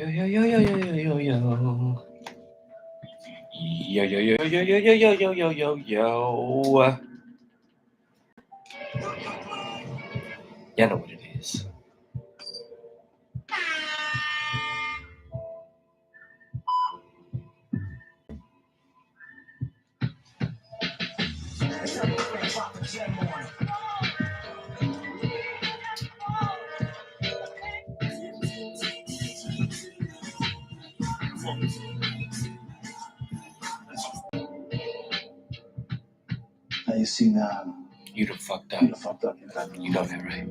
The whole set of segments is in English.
Yo, yo, yo, yo, yo, yo, yo, yo. Yo, yo, yo, yo, yo, yo, yo, yo, yo, yo, yo. You know what it is. You seen You done fucked up. you done fucked up. You know that, right?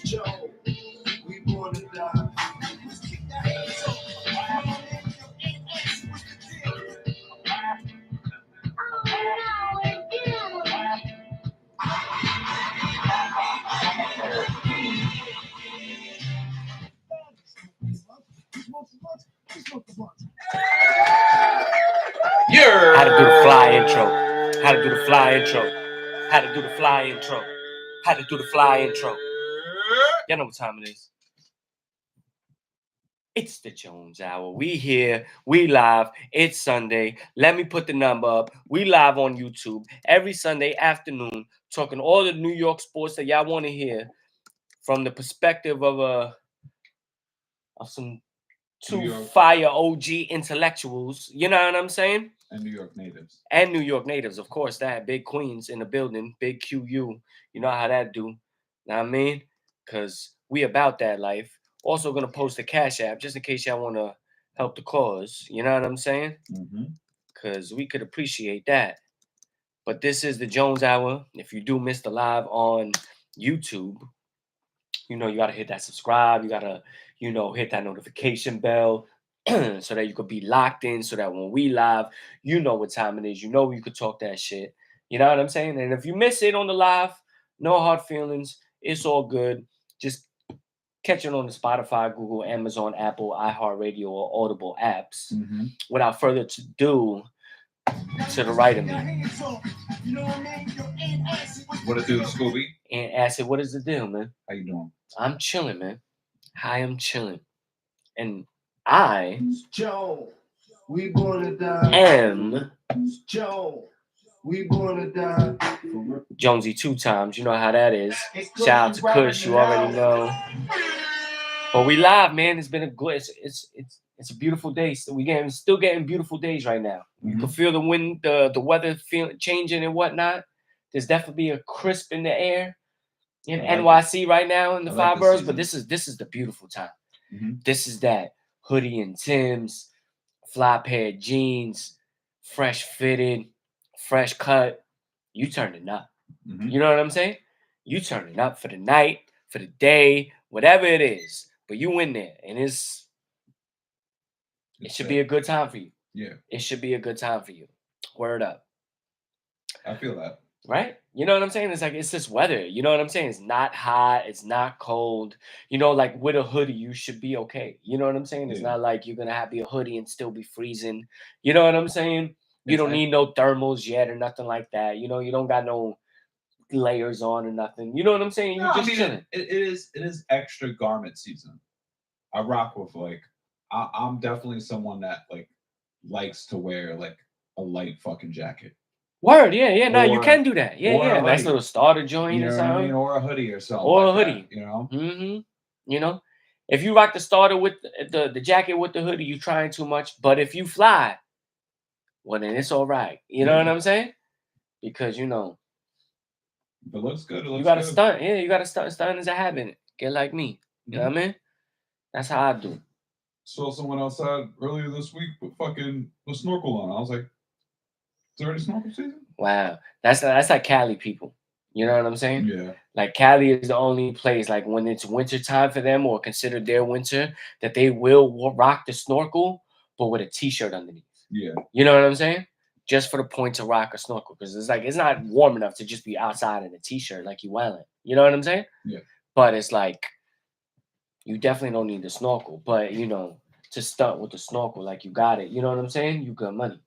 Joe, we born to die. How to do the fly intro. How to do the fly intro. How to do the fly intro. How to do the fly intro. Y'all know what time it is. It's the Jones Hour. We here. We live. It's Sunday. Let me put the number up. We live on YouTube every Sunday afternoon, talking all the New York sports that y'all want to hear from the perspective of some two fire OG intellectuals. You know what I'm saying? And New York natives. And New York natives, of course. That big Queens in the building, big QU. You know how that do. Know what I mean? Because we about that life. Also gonna post a Cash App just in case y'all want to help the cause. You know what I'm saying? Because we could appreciate that. But this is the Jones Hour. If you do miss the live on YouTube, you know you gotta hit that subscribe. You gotta, hit that notification bell so that you could be locked in. So that when we live, you know what time it is. You know you could talk that shit. You know what I'm saying? And if you miss it on the live, no hard feelings. It's all good. Just catch it on the Spotify, Google, Amazon, Apple, iHeartRadio, or Audible apps. Without further ado, to the right of me. What it do, Scooby? And Acid, what is the deal, man? How you doing? I'm chilling, man. I am chilling. And I Joe, we born to die. am Joe, we born to die. Jonesy 2 times. You know how that is. Shout out to Kush, you already know. But we live, man. It's been a good. It's a beautiful day. So still getting beautiful days right now. You can feel the wind, the weather changing and whatnot. There's definitely a crisp in the air in NYC right now in the five boroughs. But this is the beautiful time. This is that hoodie and Timbs, fly pair of jeans, fresh fitted, fresh cut. You turn it up. You know what I'm saying? You turn it up for the night, for the day, whatever it is. But you in there, and it should be a good time for you. Yeah. It should be a good time for you. Word up. I feel that. Right? You know what I'm saying? It's like, it's this weather. You know what I'm saying? It's not hot. It's not cold. You know, like with a hoodie, you should be okay. You know what I'm saying? It's not like you're going to have your hoodie and still be freezing. You know what I'm saying? You don't need no thermals yet or nothing like that. You know, you don't got no layers on or nothing. You know what I'm saying? You're just chilling. It is extra garment season. I rock with I'm definitely someone that likes to wear a light fucking jacket. Word, yeah. No, you can do that. Yeah. Nice little starter joint or something. What I mean? Or a hoodie or something. Or a hoodie. That, you know? You know? If you rock the starter with the jacket with the hoodie, you trying too much. But if you fly, well then it's all right. You know what I'm saying? Because if it looks good, you gotta stunt. Yeah, you gotta stunt. Stunt is a habit. Get like me. You know what I mean? That's how I do. Saw someone outside earlier this week with fucking the snorkel on. I was like, is there already snorkel season? Wow. That's like Cali people. You know what I'm saying? Yeah. Like Cali is the only place, like when it's winter time for them or considered their winter, that they will rock the snorkel, but with a t-shirt underneath. Yeah. You know what I'm saying? Just for the point to rock a snorkel. Because it's not warm enough to just be outside in a t-shirt like you wildin'. You know what I'm saying? Yeah. But it's like, you definitely don't need the snorkel. But, to stunt with the snorkel. Like you got it. You know what I'm saying? You got money.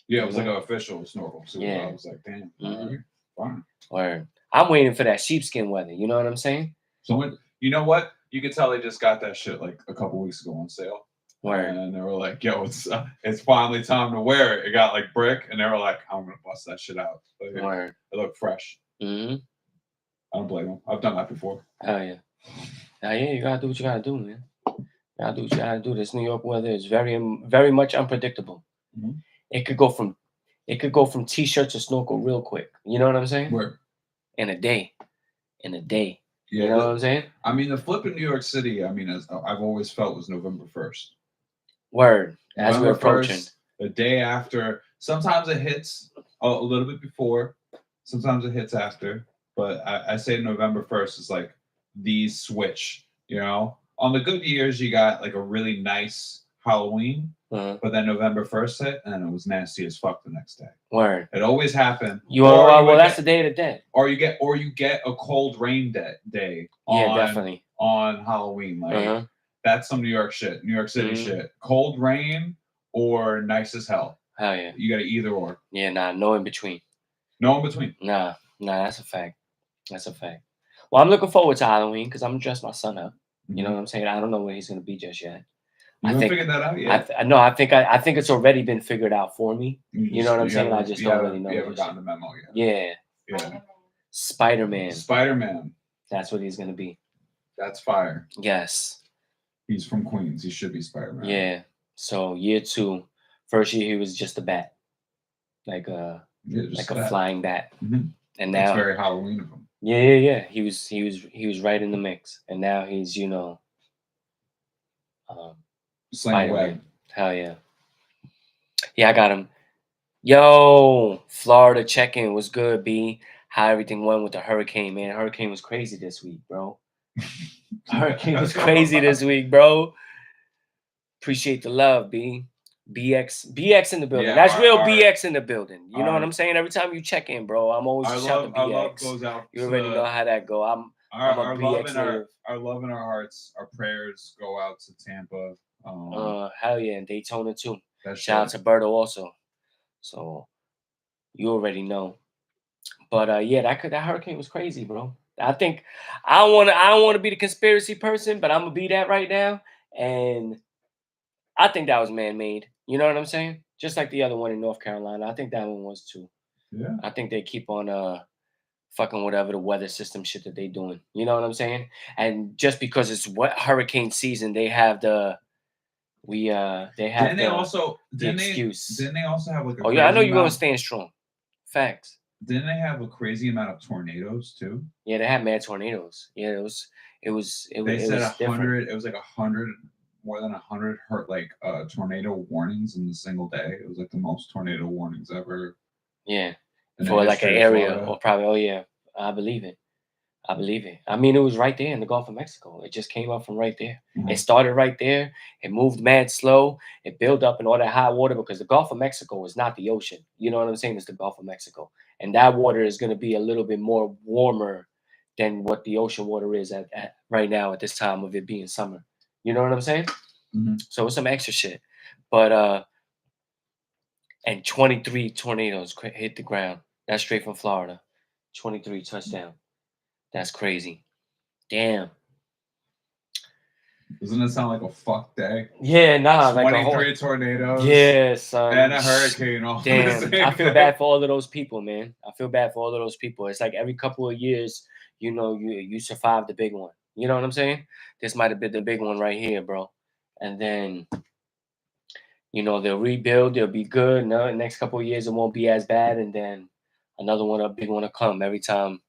Yeah, it was like Mhm. an official snorkel. So Yeah. I was like, damn, Mhm. all right, fine. Or I'm waiting for that sheepskin weather. You know what I'm saying? So when you know what, you could tell they just got that shit like a couple weeks ago on sale. Word. And they were like, "Yo, it's finally time to wear it." It got like brick, and they were like, "I'm gonna bust that shit out." Like, Word. it looked fresh. Mm-hmm. I don't blame them. I've done that before. Hell yeah. Hell yeah, you gotta do what you gotta do, man. You gotta do what you gotta do. This New York weather is very much unpredictable. Mhm. It could go from t-shirt to snorkel real quick. You know what I'm saying? Where, In a day. In a day. yeah, You know what I'm saying? I mean, the flip in New York City. I mean, as I've always felt was November 1st. Word. As we're November approaching. 1st, the day after. Sometimes it hits a little bit before. Sometimes it hits after. But I say November 1st is like the switch. You know, on the good years, you got like a really nice Halloween. Uh-huh. But then November 1st hit, and it was nasty as fuck the next day. Word. It always happened. You Or well, you would that's get- the Day of the Dead. or you get a cold rain day Yeah, on definitely. on Halloween. Like Uh-huh. that's some New York shit, New York City Mhm. shit. Cold rain or nice as hell. Hell yeah. You got to either or. Yeah, nah, no in between. No in between. Nah, that's a fact. That's a fact. Well, I'm looking forward to Halloween because I'm gonna dress my son up. You know what I'm saying? I don't know where he's gonna be just yet. You I haven't think figured that out yet. no, I think it's already been figured out for me. You know what I'm saying? I haven't- just you don't haven't- really know. You haven't yet. gotten the memo yet. Yeah, Yeah. Spider-Man. Spider-Man. That's what he's gonna be. That's fire. Yes. He's from Queens. He should be Spider-Man. Yeah. So year 2, first year he was just a bat, like a Yeah, just like a that. flying bat, Mhm. and That's now very Halloween of him. yeah. He was right in the mix, and now he's Slaying Spider-Man. web. Hell yeah. Yeah, I got him. Yo, Florida check-in was good, B. How everything went with the hurricane, man. Hurricane was crazy this week, bro. Hurricane was crazy this week, bro. Appreciate the love, B. BX in the building. Yeah, That's real our- BX in the building. You know what our- I'm saying? Every time you check in, bro, I'm always shout to Our love BX. goes out. You already know how that go. I'm a BX native. Our love and our hearts, our prayers go out to Tampa. Hell yeah, and Daytona too. That Shout out shit. to Berto also. So you already know. But yeah, that hurricane was crazy, bro. I think I don't wanna be the conspiracy person, but I'm gonna be that right now. And I think that was man-made. You know what I'm saying? Just like the other one in North Carolina. I think that one was too. Yeah. I think they keep on fucking whatever the weather system shit that they doing. You know what I'm saying? And just because it's what hurricane season, they have the Didn't they also the didn't they excuse. didn't they also have like a Oh yeah, I know crazy you're gonna amount- stand strong. Facts. Didn't they have a crazy amount of tornadoes too? Yeah, they had mad tornadoes. Yeah, it was They it said was different. 100. It was like 100, more than 100 hurt like tornado warnings in a single day. It was like the most tornado warnings ever. Yeah. in the For like an history of area Florida. or probably oh yeah, I believe it. I believe it. I mean, it was right there in the Gulf of Mexico. It just came up from right there. Mhm. It started right there. It moved mad slow. It built up in all that high water because the Gulf of Mexico is not the ocean. You know what I'm saying? It's the Gulf of Mexico. And that water is going to be a little bit more warmer than what the ocean water is at right now at this time of it being summer. You know what I'm saying? Mhm. So it's some extra shit. But and 23 tornadoes hit the ground. That's straight from Florida. 23 touchdown. That's crazy. Damn. Doesn't it sound like a fuck day? Yeah, nah, like a 23 whole tornadoes. yeah, son. And a hurricane. All in the Damn, same I feel day. bad for all of those people, man. I feel bad for all of those people. It's like every couple of years, you survive the big one. You know what I'm saying? This might have been the big one right here, bro. And then they'll rebuild. They'll be good. No, next couple of years it won't be as bad, and then another one, a big one, will come every time.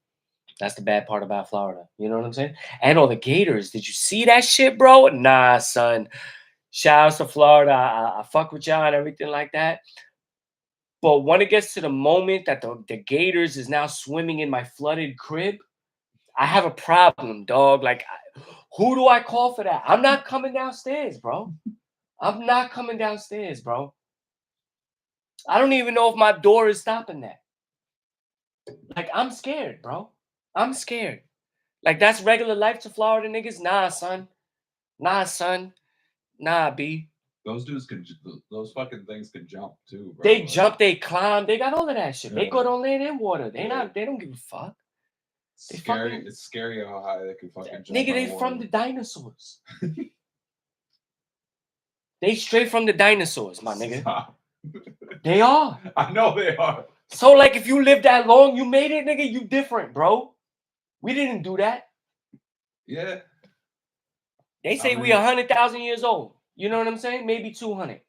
That's the bad part about Florida. You know what I'm saying? And all the Gators. Did you see that shit, bro? Nah, son. Shout out to Florida. I fuck with y'all and everything like that. But when it gets to the moment that the Gators is now swimming in my flooded crib, I have a problem, dog. Like, who do I call for that? I'm not coming downstairs, bro. I'm not coming downstairs, bro. I don't even know if my door is stopping that. Like, I'm scared, bro. I'm scared. Like, that's regular life to Florida niggas? Nah, son. Nah, son. Nah, B. Those dudes can. Those fucking things can jump too, bro. They Like, jump, they climb, they got all of that shit. They Yeah. go on land and water. They Yeah. not. They don't give a fuck. They scary. fucking- It's scary how high they can fucking jump. Nigga, they from the dinosaurs. They straight from the dinosaurs, my nigga. Stop. They are. I know they are. So like, if you live that long, you made it, nigga. You different, bro. We didn't do that. Yeah. They say I we mean- 100,000 years old. You know what I'm saying? Maybe 200.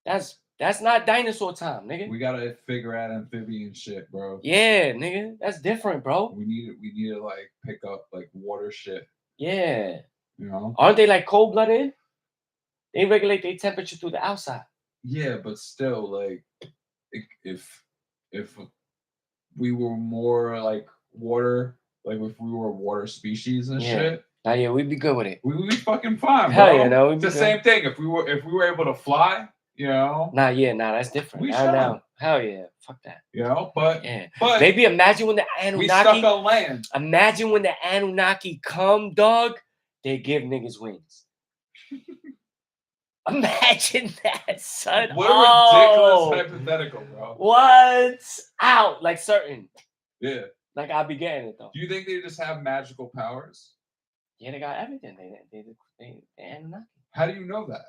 That's not dinosaur time, nigga. We gotta figure out amphibian shit, bro. Yeah, nigga. That's different, bro. We need to like pick up like water shit. Yeah. You know. Aren't they like cold-blooded? They regulate their temperature through the outside. Yeah, but still, like, if we were more like water, like if we were a water species and Yeah. shit, Now, yeah, we'd be good with it. we would be fucking fine, Hell bro. yeah, no, we'd It's be the good. same thing. If we were able to fly, you know, That's different. We Now, shut now. Hell yeah. Fuck that. but Yeah. but Maybe imagine when the we stuck Anunnaki. on land. Imagine when the Anunnaki come, dog. They give niggas wings. Imagine that, son. What a Oh, ridiculous hypothetical, bro. what's out? Like certain. Yeah. Like I'll be getting it though. Do you think they just have magical powers? Yeah, they got everything. They Anunnaki. How do you know that?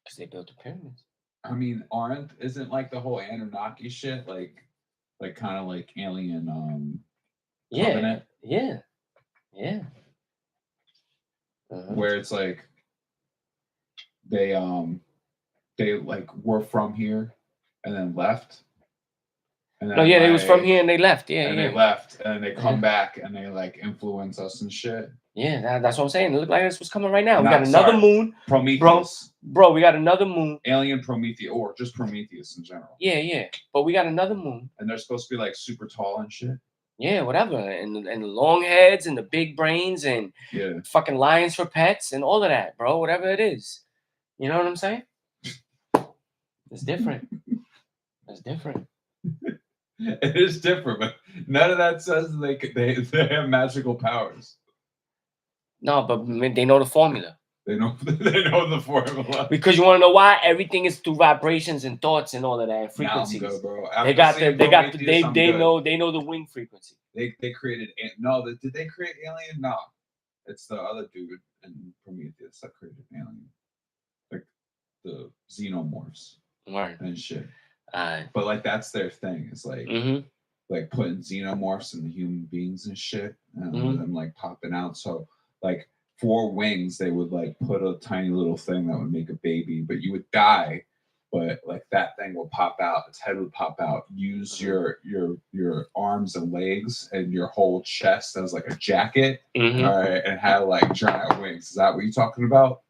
Because they built the pyramids. I mean, isn't like the whole Anunnaki shit like kind of like alien Yeah. Covenant? Yeah. Yeah. Uh-huh. where it's like they like were from here and then left. And then No, yeah, they was from like- here and they left. Yeah, and yeah. they left and then they come Yeah. back and they like influence us and shit. Yeah, that's what I'm saying. It looked like this was coming right now. We Nah, got another sorry. moon. Prometheus. Bro, we got another moon. Alien Prometheus or just Prometheus in general. Yeah, yeah. But we got another moon. And they're supposed to be like super tall and shit. Yeah, whatever. And the long heads and the big brains and Yeah. fucking lions for pets and all of that, bro. Whatever it is. You know what I'm saying? It's different. It's different. It is different, but none of that says they have magical powers. No, but they know the formula. They know the formula. Because you want to know why? Everything is through vibrations and thoughts and all of that, and Now I'm frequencies. good, bro. They After got seeing they Prometheus, I'm good. know the wing frequency. They created did they create Alien? No, it's the other dude in Prometheus that created Alien, like the xenomorphs Right. and shit. Alright. But like that's their thing. It's like like putting xenomorphs in the human beings and shit, and them like popping out. So like 4 wings, they would like put a tiny little thing that would make a baby, but you would die. But like that thing will pop out, its head would pop out. Use your arms and legs and your whole chest as like a jacket, all right, and have like giant wings. Is that what you're talking about?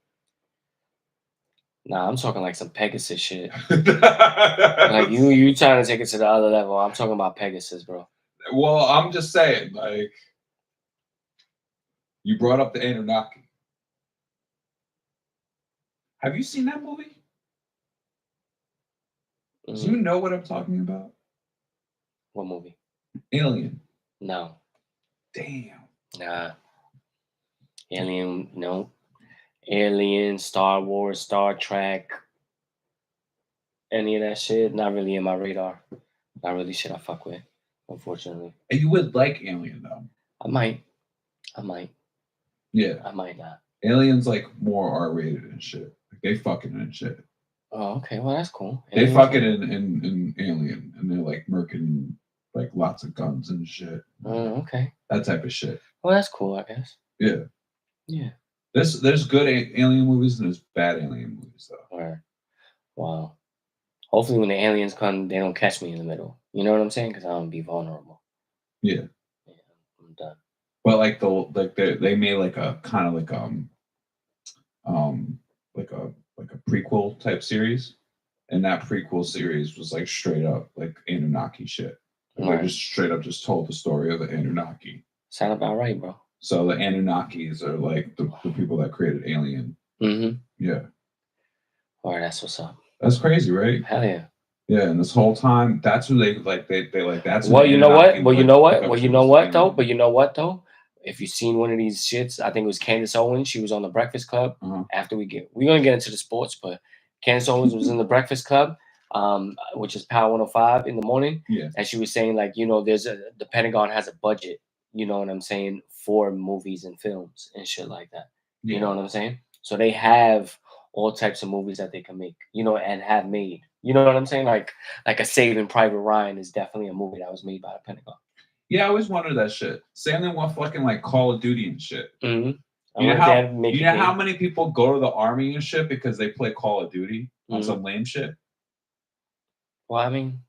Nah, I'm talking like some Pegasus shit. Like you trying to take it to the other level. I'm talking about Pegasus, bro. Well, I'm just saying, like, you brought up the Anunnaki. Have you seen that movie? Do you know what I'm talking about? What movie? Alien. No. Damn. Nah. Alien, no. Alien, Star Wars, Star Trek. Any of that shit, not really in my radar. Not really shit I fuck with, unfortunately. And you would like Alien, though. I might. Yeah. I might not. Alien's like more R-rated and shit. Like, they fucking and shit. Oh, okay. Well, that's cool. They Aliens, fucking in Alien, and they're like murking like lots of guns and shit. Oh, okay. That type of shit. Well, that's cool, I guess. Yeah. Yeah. There's good alien movies and there's bad alien movies though. All right. Wow. Hopefully, when the aliens come, they don't catch me in the middle. You know what I'm saying? Because I don't be vulnerable. Yeah. Yeah, I'm done. But like they made like a kind of like a prequel type series, and that prequel series was like straight up like Anunnaki shit. And Right. They just straight up just told the story of the Anunnaki. Sound about right, bro. So the Anunnakis are like the people that created Alien. Mm-hmm. Yeah. All right, that's what's up. That's crazy, right? Hell yeah. Yeah, and this whole time, that's who they like. They like that's. who Well, the you know what? Anunnaki Well, you would know look what? up Well, to you know as what though? alien. But you know what though? if you've seen one of these shits, I think it was Candace Owens. She was on the Breakfast Club. Uh-huh. We're gonna get into the sports, but Candace Owens was in the Breakfast Club, which is Power 105 in the morning, Yeah. and she was saying like, the Pentagon has a budget, you know what I'm saying, for movies and films and shit like that. You know what I'm saying? So they have all types of movies that they can make, and have made. You know what I'm saying? Like a Saving Private Ryan is definitely a movie that was made by the Pentagon. Yeah, I always wondered that shit. Same thing with fucking like Call of Duty and shit. Mm-hmm. You know how many people go to the army and shit because they play Call of Duty on some lame shit? Well, I mean,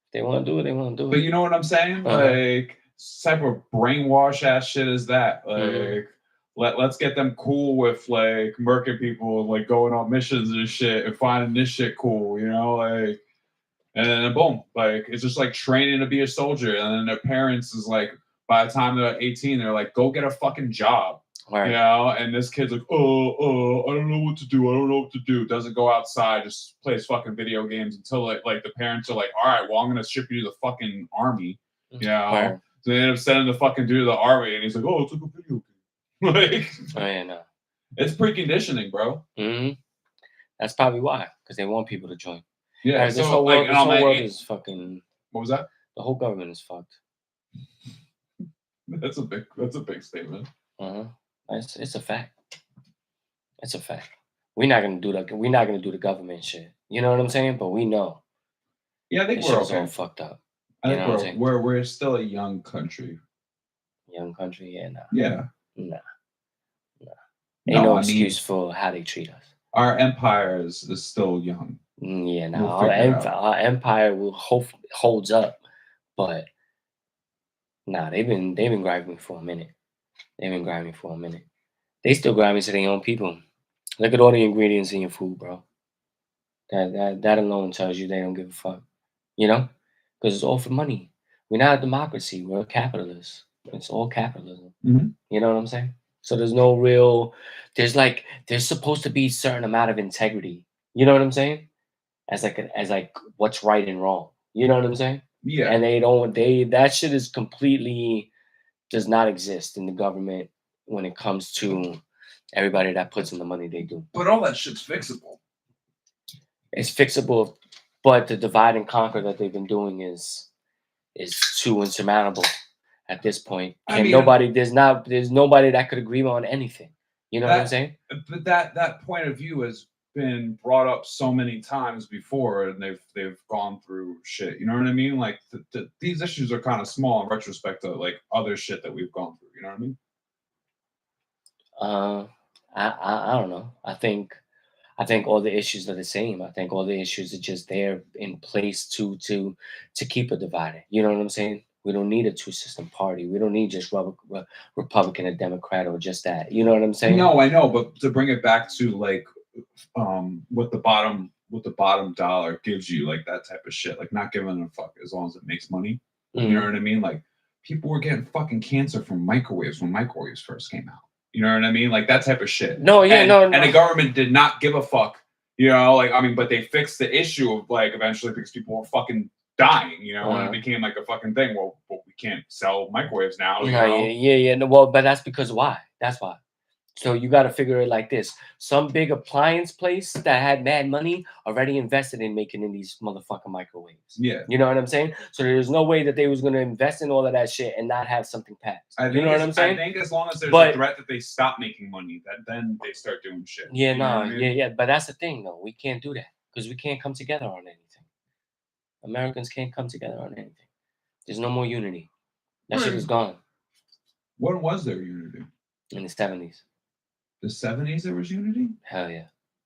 if they want to do it, they want to do it. But you know what I'm saying? Like, type of brainwash ass shit is that? Like, let's get them cool with like murking people, like going on missions and shit, and finding this shit cool, like. And then boom, like it's just like training to be a soldier. And then their parents is like, by the time they're 18, they're like, go get a fucking job. Right. And this kid's like, I don't know what to do. Doesn't go outside, just plays fucking video games until like the parents are like, all right, well, I'm gonna ship you to the fucking army. Right. So they end up sending the fucking dude to the army, and he's like, oh, it's like a video game. Like, oh yeah, no. It's preconditioning, bro. That's probably why, because they want people to join. Yeah, this whole world is fucking. What was that? The whole government is fucked. That's a big statement. It's a fact. It's a fact. We're not gonna do the government shit. You know what I'm saying? But we know. Yeah, I think we're okay. All fucked up. I think we're still a young country. Young country, yeah, nah. Yeah. Nah. Ain't no excuse for how they treat us. Our empire is still young. Yeah, no, our empire holds up, but they've been grabbing me for a minute. They still grab me to their own people. Look at all the ingredients in your food, bro. That alone tells you they don't give a fuck. Because it's all for money. We're not a democracy. We're a capitalist. It's all capitalism. You know what I'm saying? So there's no real. There's supposed to be a certain amount of integrity. You know what I'm saying? As what's right and wrong. You know what I'm saying? Yeah. And that shit is completely does not exist in the government when it comes to everybody that puts in the money they do. But all that shit's fixable. It's fixable, but the divide and conquer that they've been doing is too insurmountable at this point. There's nobody that could agree on anything. You know what I'm saying? But that point of view has been brought up so many times before, and they've gone through shit. You know what I mean? Like these issues are kind of small in retrospect to like other shit that we've gone through. You know what I mean? I don't know. I think all the issues are the same. I think all the issues are just there in place to keep it divided. You know what I'm saying? We don't need a two-system party. We don't need just Republican and Democrat or just that. You know what I'm saying? No, I know, but to bring it back to like what the bottom dollar gives you, like that type of shit, like not giving a fuck as long as it makes money. You know what I mean? Like people were getting fucking cancer from microwaves when microwaves first came out. You know what I mean? Like that type of shit. No, yeah, no. And the government did not give a fuck. But they fixed the issue of like eventually because people were fucking dying, and it became like a fucking thing. Well, we can't sell microwaves now. Yeah. No, well, but that's because why? That's why. So you got to figure it like this. Some big appliance place that had mad money already invested in making in these motherfucking microwaves. Yeah. You know what I'm saying? So there's no way that they was going to invest in all of that shit and not have something passed. You know what I'm saying? I think as long as there's a threat that they stop making money, then they start doing shit. Yeah, yeah. But that's the thing, though. We can't do that because we can't come together on anything. Americans can't come together on anything. There's no more unity. That shit is gone. When was there unity? In the 70s. The 70s there was unity? Hell yeah.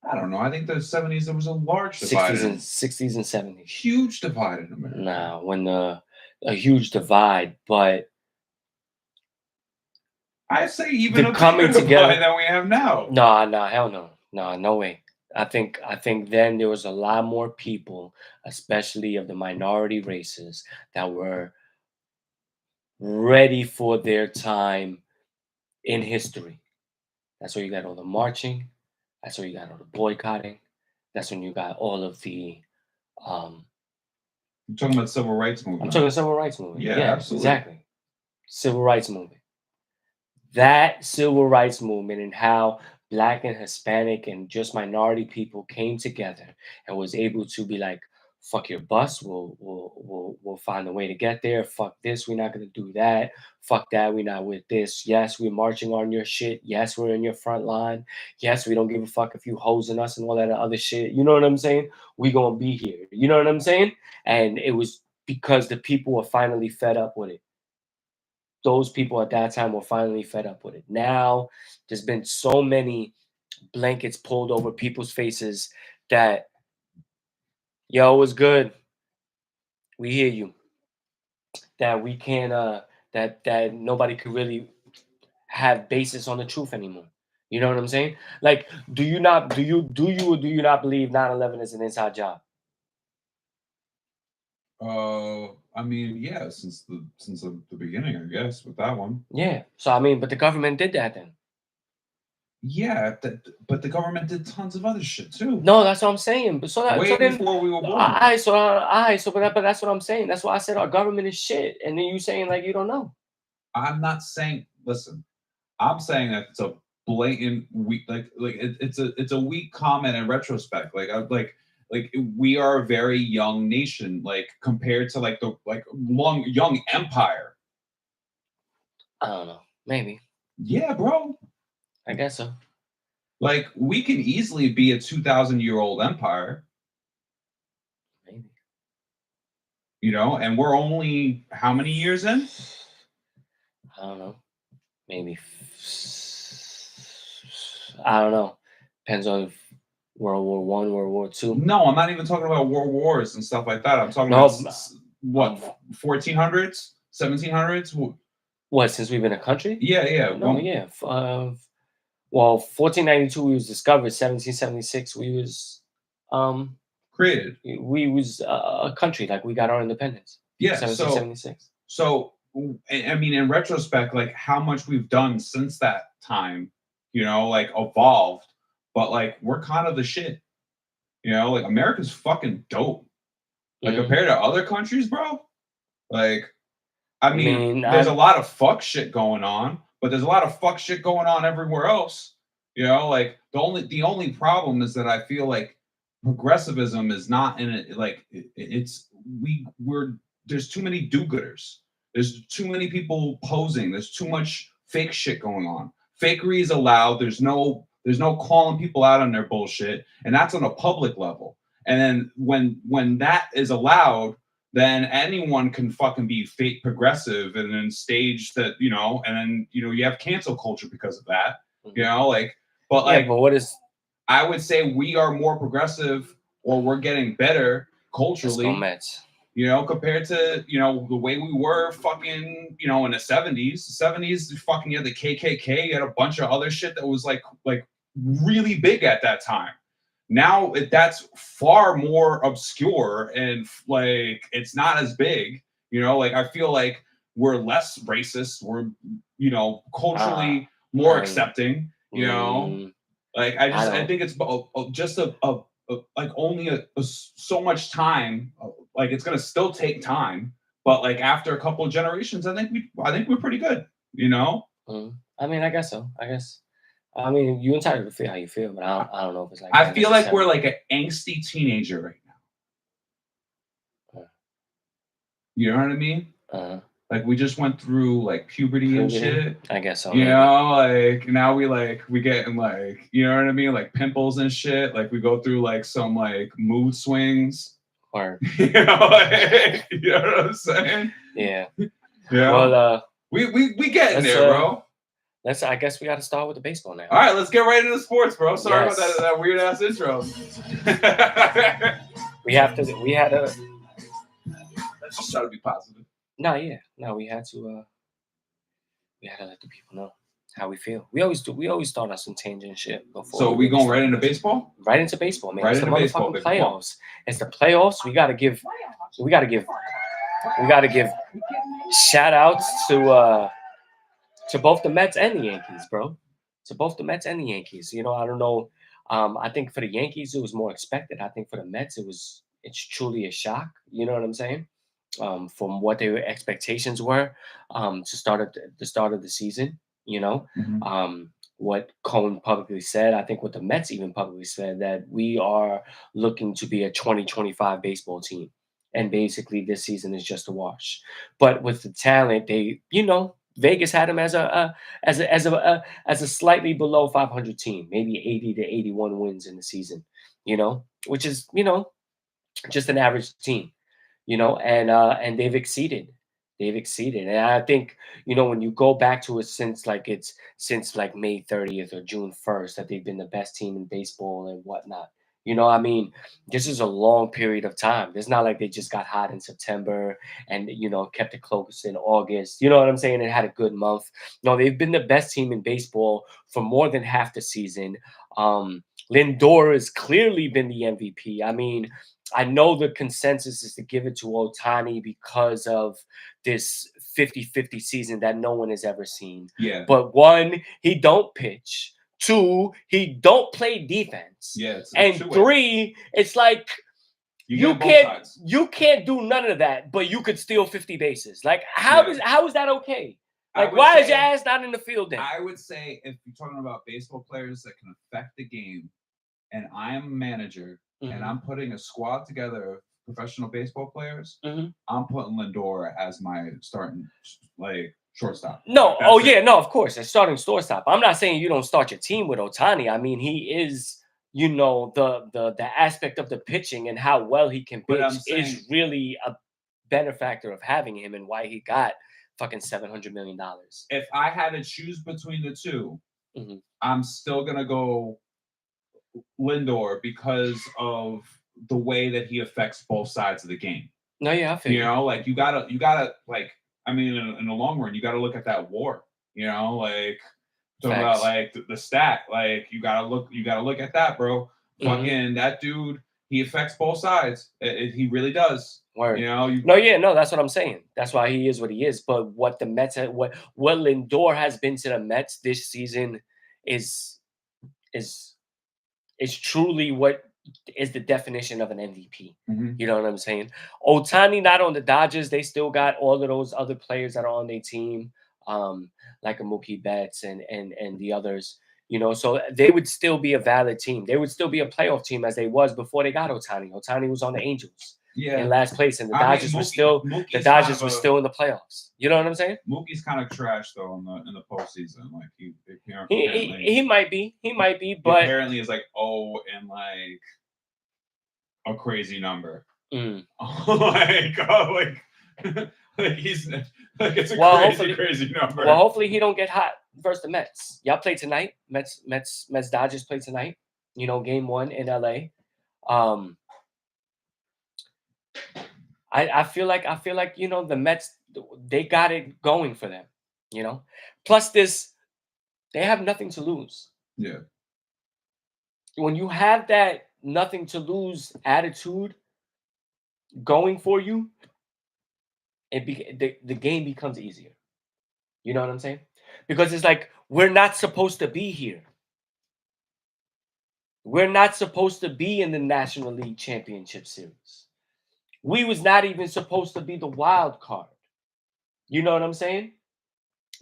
I don't know. I think the 70s there was a large divide. 60s and 70s. Huge divide in America. Nah, when a huge divide, but I say even a bigger divide than we have now. Nah, hell no. Nah, no way. I think then there was a lot more people, especially of the minority races, that were ready for their time in history. That's where you got all the marching. That's where you got all the boycotting. That's when you got all of the. I'm talking about civil rights movement. I'm talking civil rights movement. Yeah, absolutely. Exactly. Civil rights movement. that civil rights movement and how black and Hispanic and just minority people came together and was able to be like, fuck your bus, we'll find a way to get there. Fuck this, we're not gonna do that. Fuck that, we're not with this. Yes, we're marching on your shit. Yes, we're in your front line. Yes, we don't give a fuck if you hosing us and all that other shit. You know what I'm saying? We gonna be here. You know what I'm saying? And it was because the people were finally fed up with it. Those people at that time were finally fed up with it. Now there's been so many blankets pulled over people's faces that, yo, was good. We hear you. That we can't that nobody could really have basis on the truth anymore. You know what I'm saying? Like, do you not believe 9/11 is an inside job? I mean, yeah, since the beginning, I guess, with that one. Yeah. So I mean, but the government did that then. Yeah, but the government did tons of other shit too. No, that's what I'm saying. But so Way then, before we were born. but that's what I'm saying. That's why I said our government is shit, and then you saying like you don't know. I'm not saying. Listen, I'm saying that it's a blatant weak, it's a weak comment in retrospect. Like we are a very young nation, like compared to like the like long young empire. I don't know. Maybe. Yeah, bro. I guess so. Like we can easily be a 2,000-year-old empire, Maybe. and we're only how many years in? I don't know. Maybe. I don't know. Depends on if World War I, World War II. No, I'm not even talking about world wars and stuff like that. I'm talking No, about what 1400s, 1700s. What, since we've been a country? Yeah, yeah. No, yeah. Well, 1492 we was discovered. 1776 we was um Created. we was a country, like we got our independence. Yeah. 1776. So I mean, in retrospect, like how much we've done since that time, like evolved, but like we're kind of the shit. Like America's fucking dope. Like compared to other countries, bro. Like, I mean, there's a lot of fuck shit going on, but there's a lot of fuck shit going on everywhere else. Like the only problem is that I feel like progressivism is not in it. Like we're there's too many do-gooders. There's too many people posing. There's too much fake shit going on. Fakery is allowed. There's no calling people out on their bullshit, and that's on a public level. And then when that is allowed, then anyone can fucking be fake progressive and then stage that, and then you have cancel culture because of that. But what is I would say we are more progressive, or we're getting better culturally, compared to the way we were fucking in the 70s. The 70s, fucking, you had the KKK, you had a bunch of other shit that was like really big at that time. Now that's far more obscure and like it's not as big. Like I feel like we're less racist. We're culturally more accepting. Like I think it's just like only so much time. Like it's gonna still take time, but like after a couple of generations, I think we're pretty good. I mean, I guess so. I mean, you entitled to feel how you feel, but I don't know if it's like. I feel like we're like an angsty teenager right now. You know what I mean? Like we just went through like puberty and shit. I guess so. Like now we getting like, you know what I mean? Like pimples and shit. Like we go through like some like mood swings. Or you know what I'm saying? Yeah. Yeah. Well, we getting there, bro. I guess we got to start with the baseball now. All right, let's get right into sports, bro. Sorry about that weird ass intro. we had to. Let's just try to be positive. No, we had to let the people know how we feel. We always do. We always start on some tangent shit before. So we going right into baseball? Right into baseball, man. Right it's into the baseball, motherfucking playoffs. It's the playoffs. We gotta give shout outs to both the Mets and the Yankees, bro. To both the Mets and the Yankees. I don't know. I think for the Yankees it was more expected. I think for the Mets it's truly a shock. You know what I'm saying? From what their expectations were to start at the start of the season. You know, Mhm. what Cohen publicly said, I think what the Mets even publicly said, that we are looking to be a 2025 baseball team. And basically, this season is just a wash. But with the talent, Vegas had them as a slightly below 500 team, maybe 80 to 81 wins in the season. Which is just an average team. And they've exceeded. They've exceeded. And I think, when you go back to it since like May 30th or June 1st that they've been the best team in baseball and whatnot. I mean, this is a long period of time. It's not like they just got hot in September and kept it close in August. You know what I'm saying? It had a good month. No, they've been the best team in baseball for more than half the season. Lindor has clearly been the MVP. I mean, I know the consensus is to give it to Otani because of this 50-50 season that no one has ever seen. Yeah. But one, he don't pitch. Two, he don't play defense. Yeah. It's And two-way. three, it's like You get both sides. you can't do none of that, but you could steal 50 bases. Like Yeah. how is that okay? I Like would why is say- your ass not in the field then? I would say if you're talking about baseball players that can affect the game, and I'm a manager and Mhm. I'm putting a squad together of professional baseball players, Mhm. I'm putting Lindor as my starting shortstop. No, Like, that's it. no, of course, it's starting shortstop. I'm not saying you don't start your team with Otani. I mean, he is, the aspect of the pitching and how well he can But pitch I'm saying- is really a benefactor of having him and why he got fucking $700 million. If I had to choose between the two, Mhm. I'm still gonna go Lindor because of the way that he affects both sides of the game. No, yeah, I feel You know, like you gotta like. I mean, in the long run, you gotta look at that WAR. You know, like talking about Facts. like the stat. Like you gotta look at that, bro. Mhm. Fucking that dude, he affects both sides. He really does. Word. You know, No, that's what I'm saying. That's why he is what he is. But what the Mets, what Lindor has been to the Mets this season is is is truly what is the definition of an MVP. Mhm. You know what I'm saying? Otani not on the Dodgers. They still got all of those other players that are on their team, like a Mookie Betts and the others. So they would still be a valid team. They would still be a playoff team as they was before they got Otani. Otani was on the Angels yeah. in last place, and the I mean, Dodgers were still Mookie's still in the playoffs. You know what I'm saying? Mookie's kind of trash though in the postseason. Like he He apparently he might be, he but apparently is like and like a crazy number. mm. Like he's like it's a Well, crazy number. Well, hopefully he don't get hot versus the Mets. Y'all play tonight. Mets Dodgers play tonight. Game 1 in LA. I feel like the Mets, they got it going for them. Plus they have nothing to lose. Yeah. When you have that nothing to lose attitude going for you, the game becomes easier. You know what I'm saying? Because it's like we're not supposed to be here. We're not supposed to be in the National League Championship Series. We was not even supposed to be the wild card. You know what I'm saying?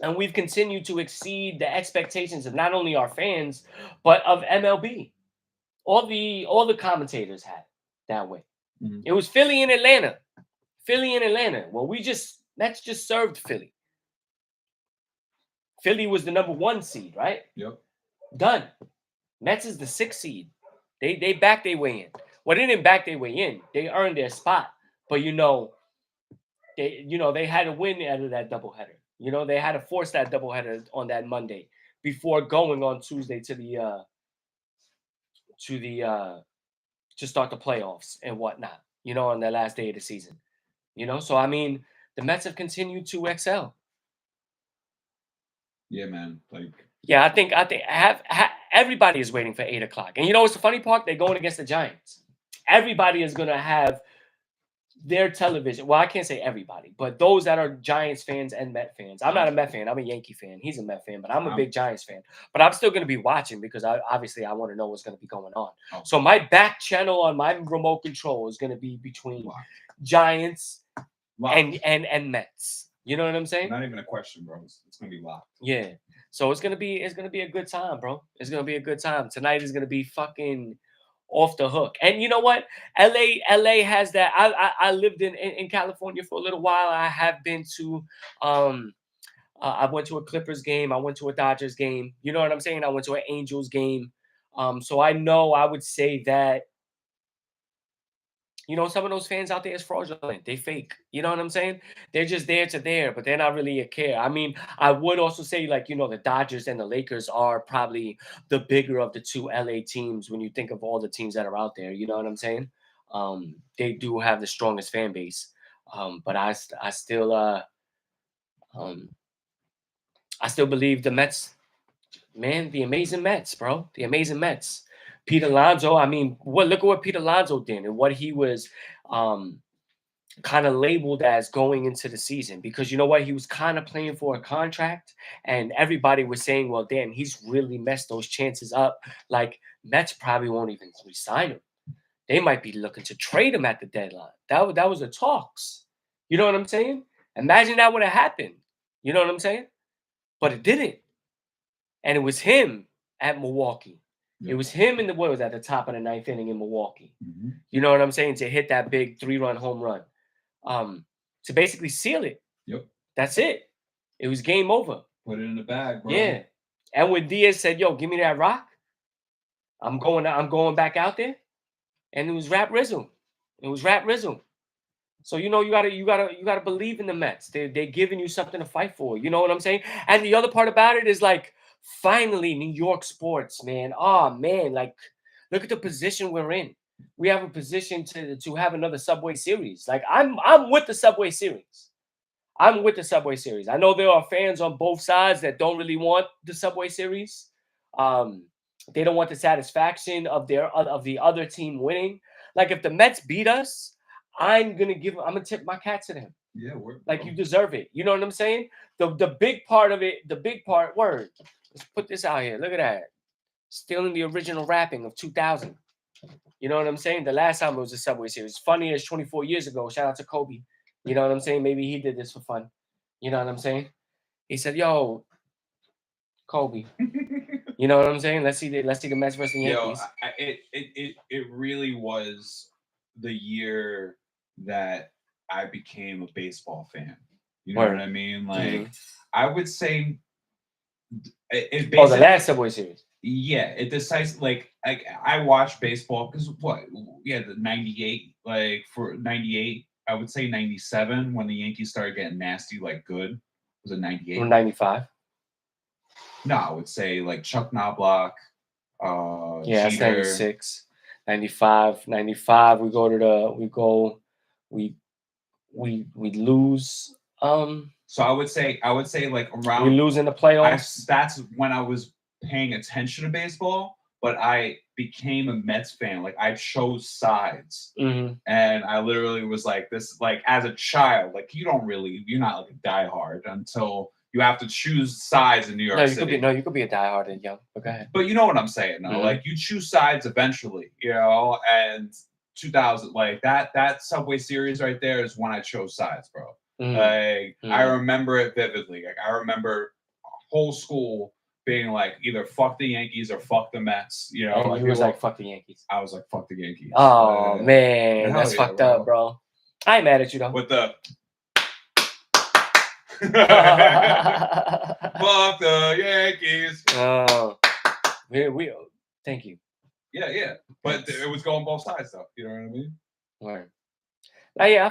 And we've continued to exceed the expectations of not only our fans, but of MLB. All the commentators had it that way. Mhm. It was Philly and Atlanta. Well, Mets just served Philly. Philly was the number 1 seed, right? Yep. Done. Mets is the 6th seed. They backed their way in. Well, they didn't back their way in. They earned their spot. But they had to win out of that doubleheader. They had to force that doubleheader on that Monday before going on Tuesday to start the playoffs and whatnot. On the last day of the season. So I mean, the Mets have continued to excel. Yeah, man. Like Yeah, I think everybody is waiting for 8 o'clock. And what's the funny part? They're going against the Giants. Everybody is gonna have their television. Well, I can't say everybody, but those that are Giants fans and Met fans. I'm not a Met fan. I'm a Yankee fan. He's a Met fan, but I'm a big Giants fan. But I'm still gonna be watching because I want to know what's gonna be going on. Oh. So my back channel on my remote control is gonna be between Giants and Mets. You know what I'm saying? Not even a question, bro. It's gonna be locked. Yeah. So it's gonna be a good time, bro. It's gonna be a good time. Tonight is gonna be fucking off the hook. And you know what? LA has that. I lived in California for a little while. I have been to um I went to a Clippers game. I went to a Dodgers game. You know what I'm saying? I went to an Angels game. So I know I would say that some of those fans out there is fraudulent. They fake. You know what I'm saying? They're just there to there, but they're not really a care. I mean, I would also say like, the Dodgers and the Lakers are probably the bigger of the two LA teams when you think of all the teams that are out there. You know what I'm saying? They do have the strongest fan base. But I still um I still believe the Mets, man, the amazing Mets, bro. The amazing Mets. Pete Alonso, I mean, look at what Pete Alonso did and what he was um kind of labeled as going into the season, because you know what, he was kind of playing for a contract and everybody was saying, well, damn, he's really messed those chances up. Like, Mets probably won't even resign him. They might be looking to trade him at the deadline. That was the talks. You know what I'm saying? Imagine that would have happened. You know what I'm saying? But it didn't. And it was him at Milwaukee. It was him in the what was at the top of the ninth inning in Milwaukee. Mm-hmm. You know what I'm saying? To hit that big 3-run home run. To basically seal it. Yep. That's it. It was game over. Put it in the bag, bro. Yeah. And when Diaz said, "Yo, give me that rock," I'm going back out there, and it was rap Rizzle. It was rap Rizzle. So you gotta believe in the Mets. They're giving you something to fight for. You know what I'm saying? And the other part about it is like, finally, New York sports, man. Oh man, like, look at the position we're in. We have a position to have another Subway Series. Like, I'm with the Subway Series. I'm with the Subway Series. I know there are fans on both sides that don't really want the Subway Series. Um, they don't want the satisfaction of the other team winning. Like, if the Mets beat us, I'm gonna tip my cap to them. Yeah, Like, you deserve it. You know what I'm saying? The big part of it, word. Let's put this out here. Look at that. Still in the original wrapping of 2000. You know what I'm saying? The last time it was a Subway Series. Funny as 24 years ago. Shout out to Kobe. You know what I'm saying? Maybe he did this for fun. You know what I'm saying? He said, "Yo, Kobe." You know what I'm saying? Let's see the Mets versus the Yankees. It really was the year that I became a baseball fan. You know what I mean? Like, I would say it the last Subway Series. Yeah, it decides. Like, I watched baseball because the 98, like, for 98, I would say 97 when the Yankees started getting nasty, like, good. Was it 98 or 95? No, I would say like Chuck Knobloch, Yeah, that's Jeter. 96. 95. 95, we lose. So I would say like around we lose in the playoffs. That's when I was paying attention to baseball, but I became a Mets fan. Like, I chose sides, and I literally was like this. Like, as a child, like, you're not like a diehard until you have to choose sides in New York City. You could be a diehard and young. But go ahead. But you know what I'm saying, though. Like, you choose sides eventually, and 2000, like, that Subway Series right there is when I chose sides, bro. Like, I remember it vividly. Like, I remember whole school being like, either fuck the Yankees or fuck the Mets. And like, you was like, fuck the Yankees. I was like, fuck the Yankees. Oh man, that's fucked up, bro. I ain't mad at you though. With the fuck the Yankees. Oh, we thank you. Yeah. But it was going both sides, though. You know what I mean? Right. Yeah, I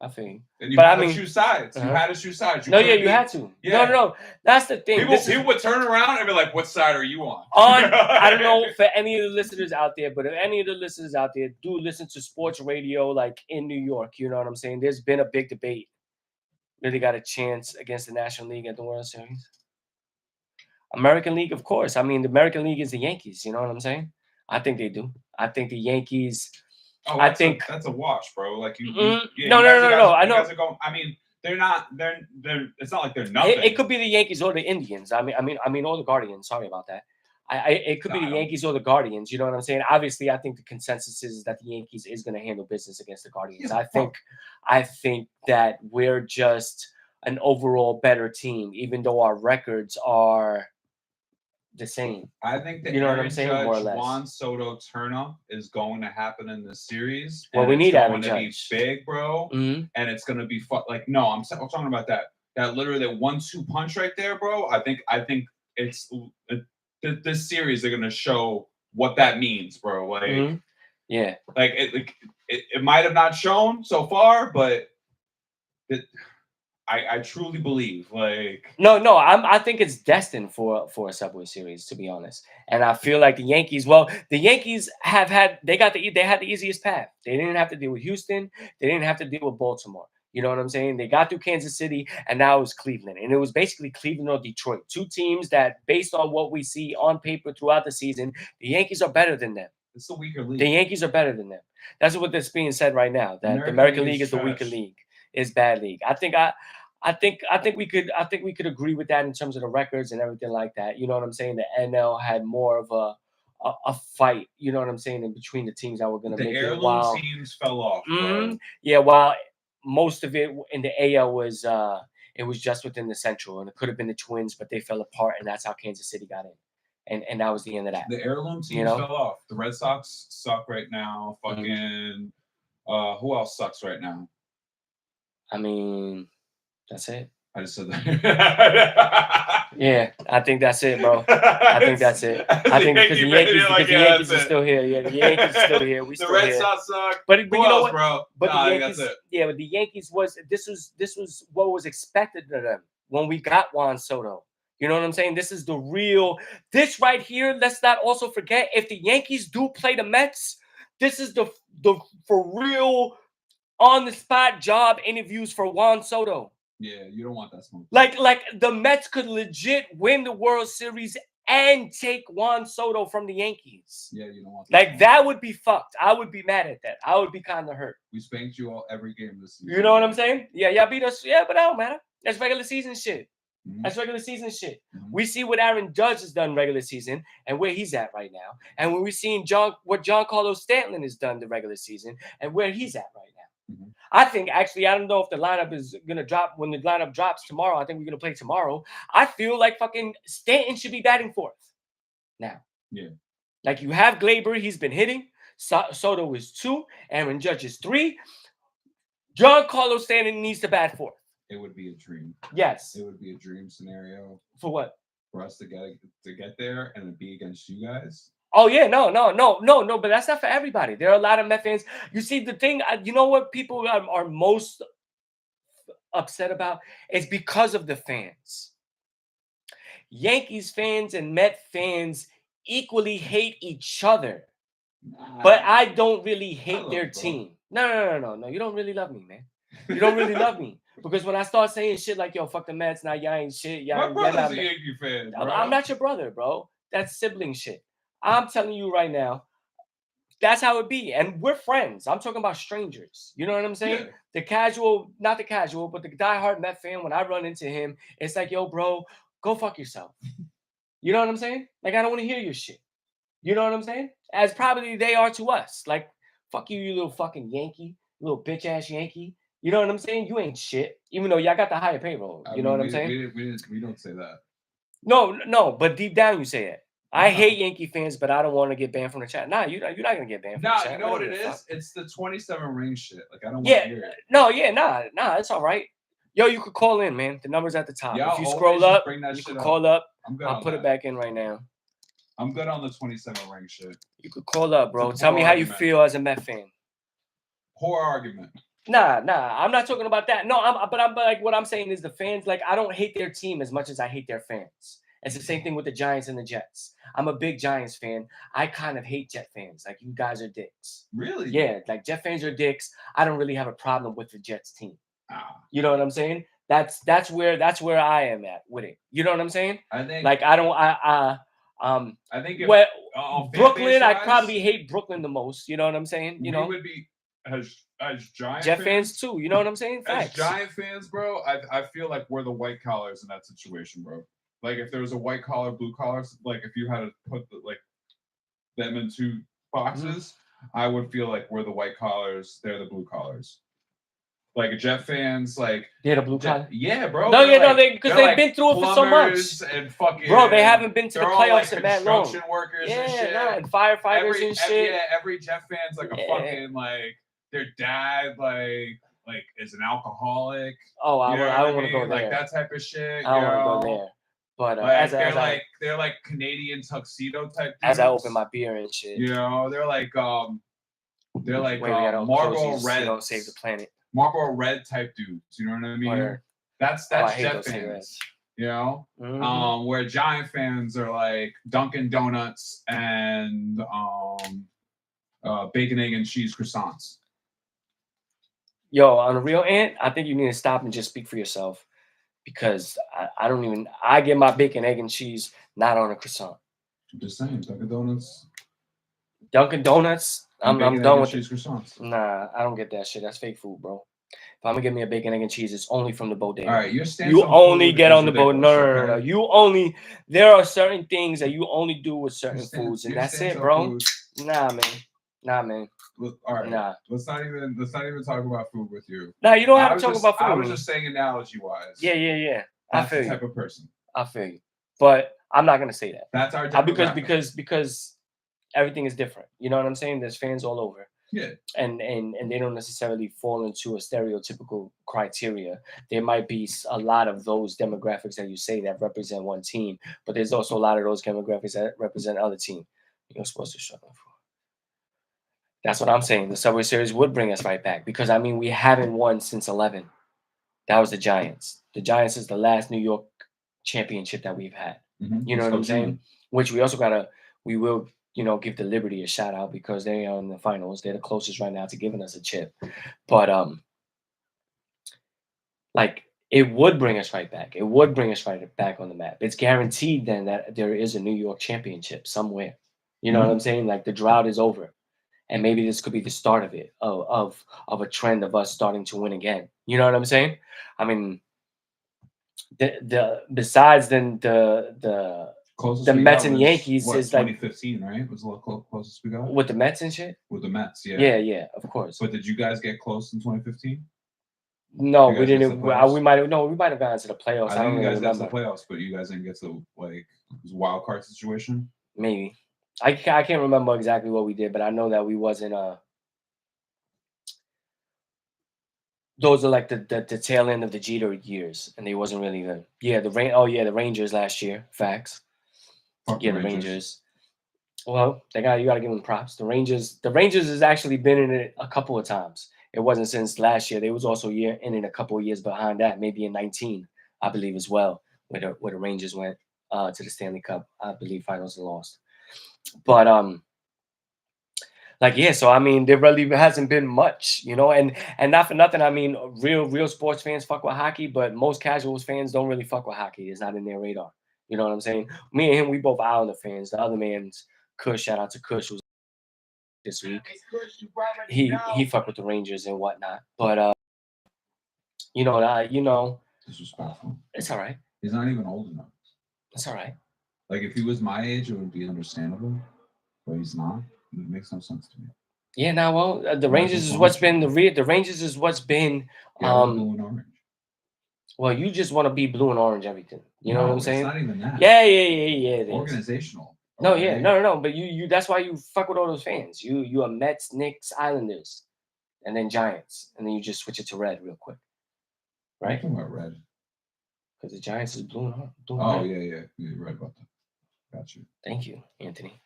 feel you. And you had to choose sides. You had to choose sides. You had to. Yeah. No. That's the thing. People would turn around and be like, "What side are you on?" I don't know for any of the listeners out there, but if any of the listeners out there do listen to sports radio, like in New York, you know what I'm saying? There's been a big debate. Really got a chance against the National League at the World Series. American League, of course. I mean, the American League is the Yankees. You know what I'm saying? I think they do. I think the Yankees. Oh, I think that's a wash, bro. Like, no. I know. Guys are going, I mean, they're not. They're. It's not like they're nothing. It could be the Yankees or the Indians. I mean, or the Guardians. Sorry about that. It could be the Yankees or the Guardians. You know what I'm saying? Obviously, I think the consensus is that the Yankees is going to handle business against the Guardians. Yeah, I think that we're just an overall better team, even though our records are the same. I think the You know what I'm Aaron saying? More or Judge less. Juan Soto turn up is going to happen in this series. Well, and we it's need going Aaron to be Judge. big, bro. Mm-hmm. And it's going to be fun. Like, no, I'm talking about that. That literally that 1-2 punch right there, bro. I think it's this series they're going to show what that means, bro. Like, Mm-hmm. Yeah. like it might have not shown so far, but I truly believe like No, I think it's destined for a Subway Series, to be honest. And I feel like the Yankees, well, the Yankees had the easiest path. They didn't have to deal with Houston. They didn't have to deal with Baltimore. You know what I'm saying? They got through Kansas City, and now it was Cleveland. And it was basically Cleveland or Detroit, two teams that, based on what we see on paper throughout the season, the Yankees are better than them. it's the weaker league. The Yankees are better than them. That's what that's being said right now. That the American American League League is is the weaker trash. league, is bad league. I think we could agree with that in terms of the records and everything like that. You know what I'm saying? The NL had more of a fight. You know what I'm saying, in between the teams that were going to The make it. heirloom While teams fell off, bro. yeah, while most of it in the AL was it was just within the Central, and it could have been the Twins, but they fell apart, and that's how Kansas City got in, and that was the end of that. The heirloom teams You know? fell off. The Red Sox suck right now. Mhm. Fucking who else sucks right now? I mean, that's it. I just said that. Yeah, I think that's it, bro. I think that's it. I think because the Yankees are still here. Yeah, the Yankees are still here. We The still Red here. Sox suck. But Who you know else, what, bro? But Nah, the I think Yankees, that's it. yeah, but the Yankees this was what was expected of them when we got Juan Soto. You know what I'm saying? This is the real. This right here. Let's not also forget, if the Yankees do play the Mets, this is the for real on the spot job interviews for Juan Soto. Yeah, you don't want that smoke. Like the Mets could legit win the World Series and take Juan Soto from the Yankees. Yeah, you don't want that. Like smoke. that would be fucked. I would be mad at that. I would be kind of hurt. We spanked you all every game this season. You know what I'm saying? Yeah, y'all beat us. Yeah, but that don't matter. That's regular season shit. Mhm. That's regular season shit. Mhm. We see what Aaron Judge has done regular season and where he's at right now. And when we seen what John Carlos Stanton has done the regular season and where he's at right now. Mhm. I think actually, I don't know if the lineup is gonna drop when the lineup drops tomorrow. I think we're gonna play tomorrow. I feel like fucking Stanton should be batting fourth now. Yeah. Like you have Glaber, he's been hitting. Soto is 2, Aaron Judge is 3. John Carlos Stanton needs to bat fourth. It would be a dream. Yes. It would be a dream scenario For what? for us to get there and it be against you guys. Oh yeah, no, but that's not for everybody. There are a lot of Met fans. You see, the thing, you know what people are most upset about is because of the fans. Yankees fans and Met fans equally hate each other, but I don't really hate their team. No. You don't really love me, man. You don't really love me. Because when I start saying shit like, yo, fuck the Mets, now y'all ain't shit. My brother's a Yankee fan, bro. I'm not your brother, bro. That's sibling shit. I'm telling you right now, that's how it be. And we're friends. I'm talking about strangers. You know what I'm saying? Yeah. The casual, not the casual, but the diehard Met fan, when I run into him, it's like, yo, bro, go fuck yourself. You know what I'm saying? Like, I don't want to hear your shit. You know what I'm saying? As probably they are to us. Like, fuck you, you little fucking Yankee, little bitch ass Yankee. You know what I'm saying? You ain't shit. Even though y'all got the higher payroll. You know what I'm saying? We don't say that. No, but deep down you say it. I hate Yankee fans, but I don't want to get banned from the chat. Nah, you're not gonna get banned from the chat. You know what it is? It's the 27 ring shit. Like I don't want to hear it. Nah, it's all right. Yo, you could call in, man. The number's at the top. Yeah, if you scroll up, you can call up. I'm good. I'll put it back in right now. I'm good on the 27 ring shit. You could call up, bro. Tell me how you feel as a Met fan. Poor argument. Nah. I'm not talking about that. No, but like what I'm saying is the fans. Like I don't hate their team as much as I hate their fans. It's the same thing with the Giants and the Jets. I'm a big Giants fan. I kind of hate Jet fans. Like you guys are dicks. Really? Yeah, like Jet fans are dicks. I don't really have a problem with the Jets team. Ah. You know what I'm saying? That's where I am at with it. You know what I'm saying? I think like I think Brooklyn, I probably hate Brooklyn the most. You know what I'm saying? You know, would be as Giant Jet fans too. You know what I'm saying? Facts. As Giant fans, bro, I feel like we're the white collars in that situation, bro. Like if there was a white collar, blue collars, like if you had to put them in two boxes, I would feel like we're the white collars, they're the blue collars. like Jet fans, like They're the blue collar. yeah, bro. No, they're yeah, no, like, because they're they've been through it for so much. plumbers and fucking Bro, they haven't been to the they're all playoffs like in that long. construction workers Yeah, and shit. no, and firefighters and shit. Yeah, every Jet fan's like a fucking like their dad like is an alcoholic. Oh, I don't want to go mean? there. Like that type of shit. I don't want to go there. But like, they're like Canadian tuxedo type dudes. As I open my beer and shit. You know, they're like Wait, Marlboro Red. Don't save the planet. Marlboro Red type dudes. You know what I mean? That's Jet fans. You know, where Giant fans are like Dunkin' Donuts and bacon, egg, and cheese croissants. Yo, on the real end, I think you need to stop and just speak for yourself, because I get my bacon, egg, and cheese not on a croissant. I'm just saying, Dunkin' Donuts. I'm done with cheese croissants. Nah, I don't get that shit. That's fake food, bro. If I'm gonna get me a bacon, egg, and cheese, it's only from the bodega. All right, you only get on the bodega. No. You only. There are certain things that you only do with certain foods, and that's it, bro. Nah, man. All right. Nah. Let's not even talk about food with you. Nah, you don't have to talk about food. I was just saying analogy wise. Yeah. That's the type of person. I feel you, but I'm not gonna say that. That's our demographic. because everything is different. You know what I'm saying? There's fans all over. Yeah. And they don't necessarily fall into a stereotypical criteria. There might be a lot of those demographics that you say that represent one team, but there's also a lot of those demographics that represent other team. You're supposed to struggle for. That's what I'm saying. The Subway Series would bring us right back, because I mean we haven't won since 11. That was the Giants. The Giants is the last New York championship that we've had. Mm-hmm. You know what I'm saying? Which we also we will, give the Liberty a shout out, because they are in the finals. They're the closest right now to giving us a chip. But like it would bring us right back. It would bring us right back on the map. It's guaranteed then that there is a New York championship somewhere. You know what I'm saying? Like the drought is over. And maybe this could be the start of it, of a trend of us starting to win again. You know what I'm saying? I mean, the besides then the Mets and Yankees is like 2015, right? Was a little closest we got with the Mets and shit. With the Mets, yeah. Yeah, of course. But did you guys get close in 2015 No, we didn't. We might have gotten to the playoffs. I think you guys got to the playoffs, but you guys didn't get to like this wild card situation. Maybe. I can't remember exactly what we did, but I know that we wasn't those are like the tail end of the Jeter years, and they wasn't really good. Yeah, the Rangers last year. Facts. Fuck the Rangers. Well, you gotta give them props. The Rangers has actually been in it a couple of times. It wasn't since last year. They was also in it a couple of years behind that, maybe in 19, I believe as well, where the Rangers went to the Stanley Cup, I believe, finals and lost. But so I mean, there really hasn't been much, and not for nothing. I mean, real sports fans fuck with hockey, but most casual fans don't really fuck with hockey. It's not in their radar. You know what I'm saying? Me and him, we both Islander fans. The other man's Kush. Shout out to Kush, who's this week. He fuck with the Rangers and whatnot, but disrespectful. It's all right. He's not even old enough. It's all right. Like if he was my age, it would be understandable, but he's not. It makes no sense to me. Yeah, now, well, the Rangers is what's been the Rangers is what's been blue and orange. Well, you just want to be blue and orange everything. You know what I'm saying? It's not even that. Yeah. It organizational. No, okay? No. But you that's why you fuck with all those fans. You are Mets, Knicks, Islanders, and then Giants, and then you just switch it to red real quick, right? I'm talking about red. Because the Giants is blue and red. Yeah. You're right about that. Got you. Thank you, Anthony.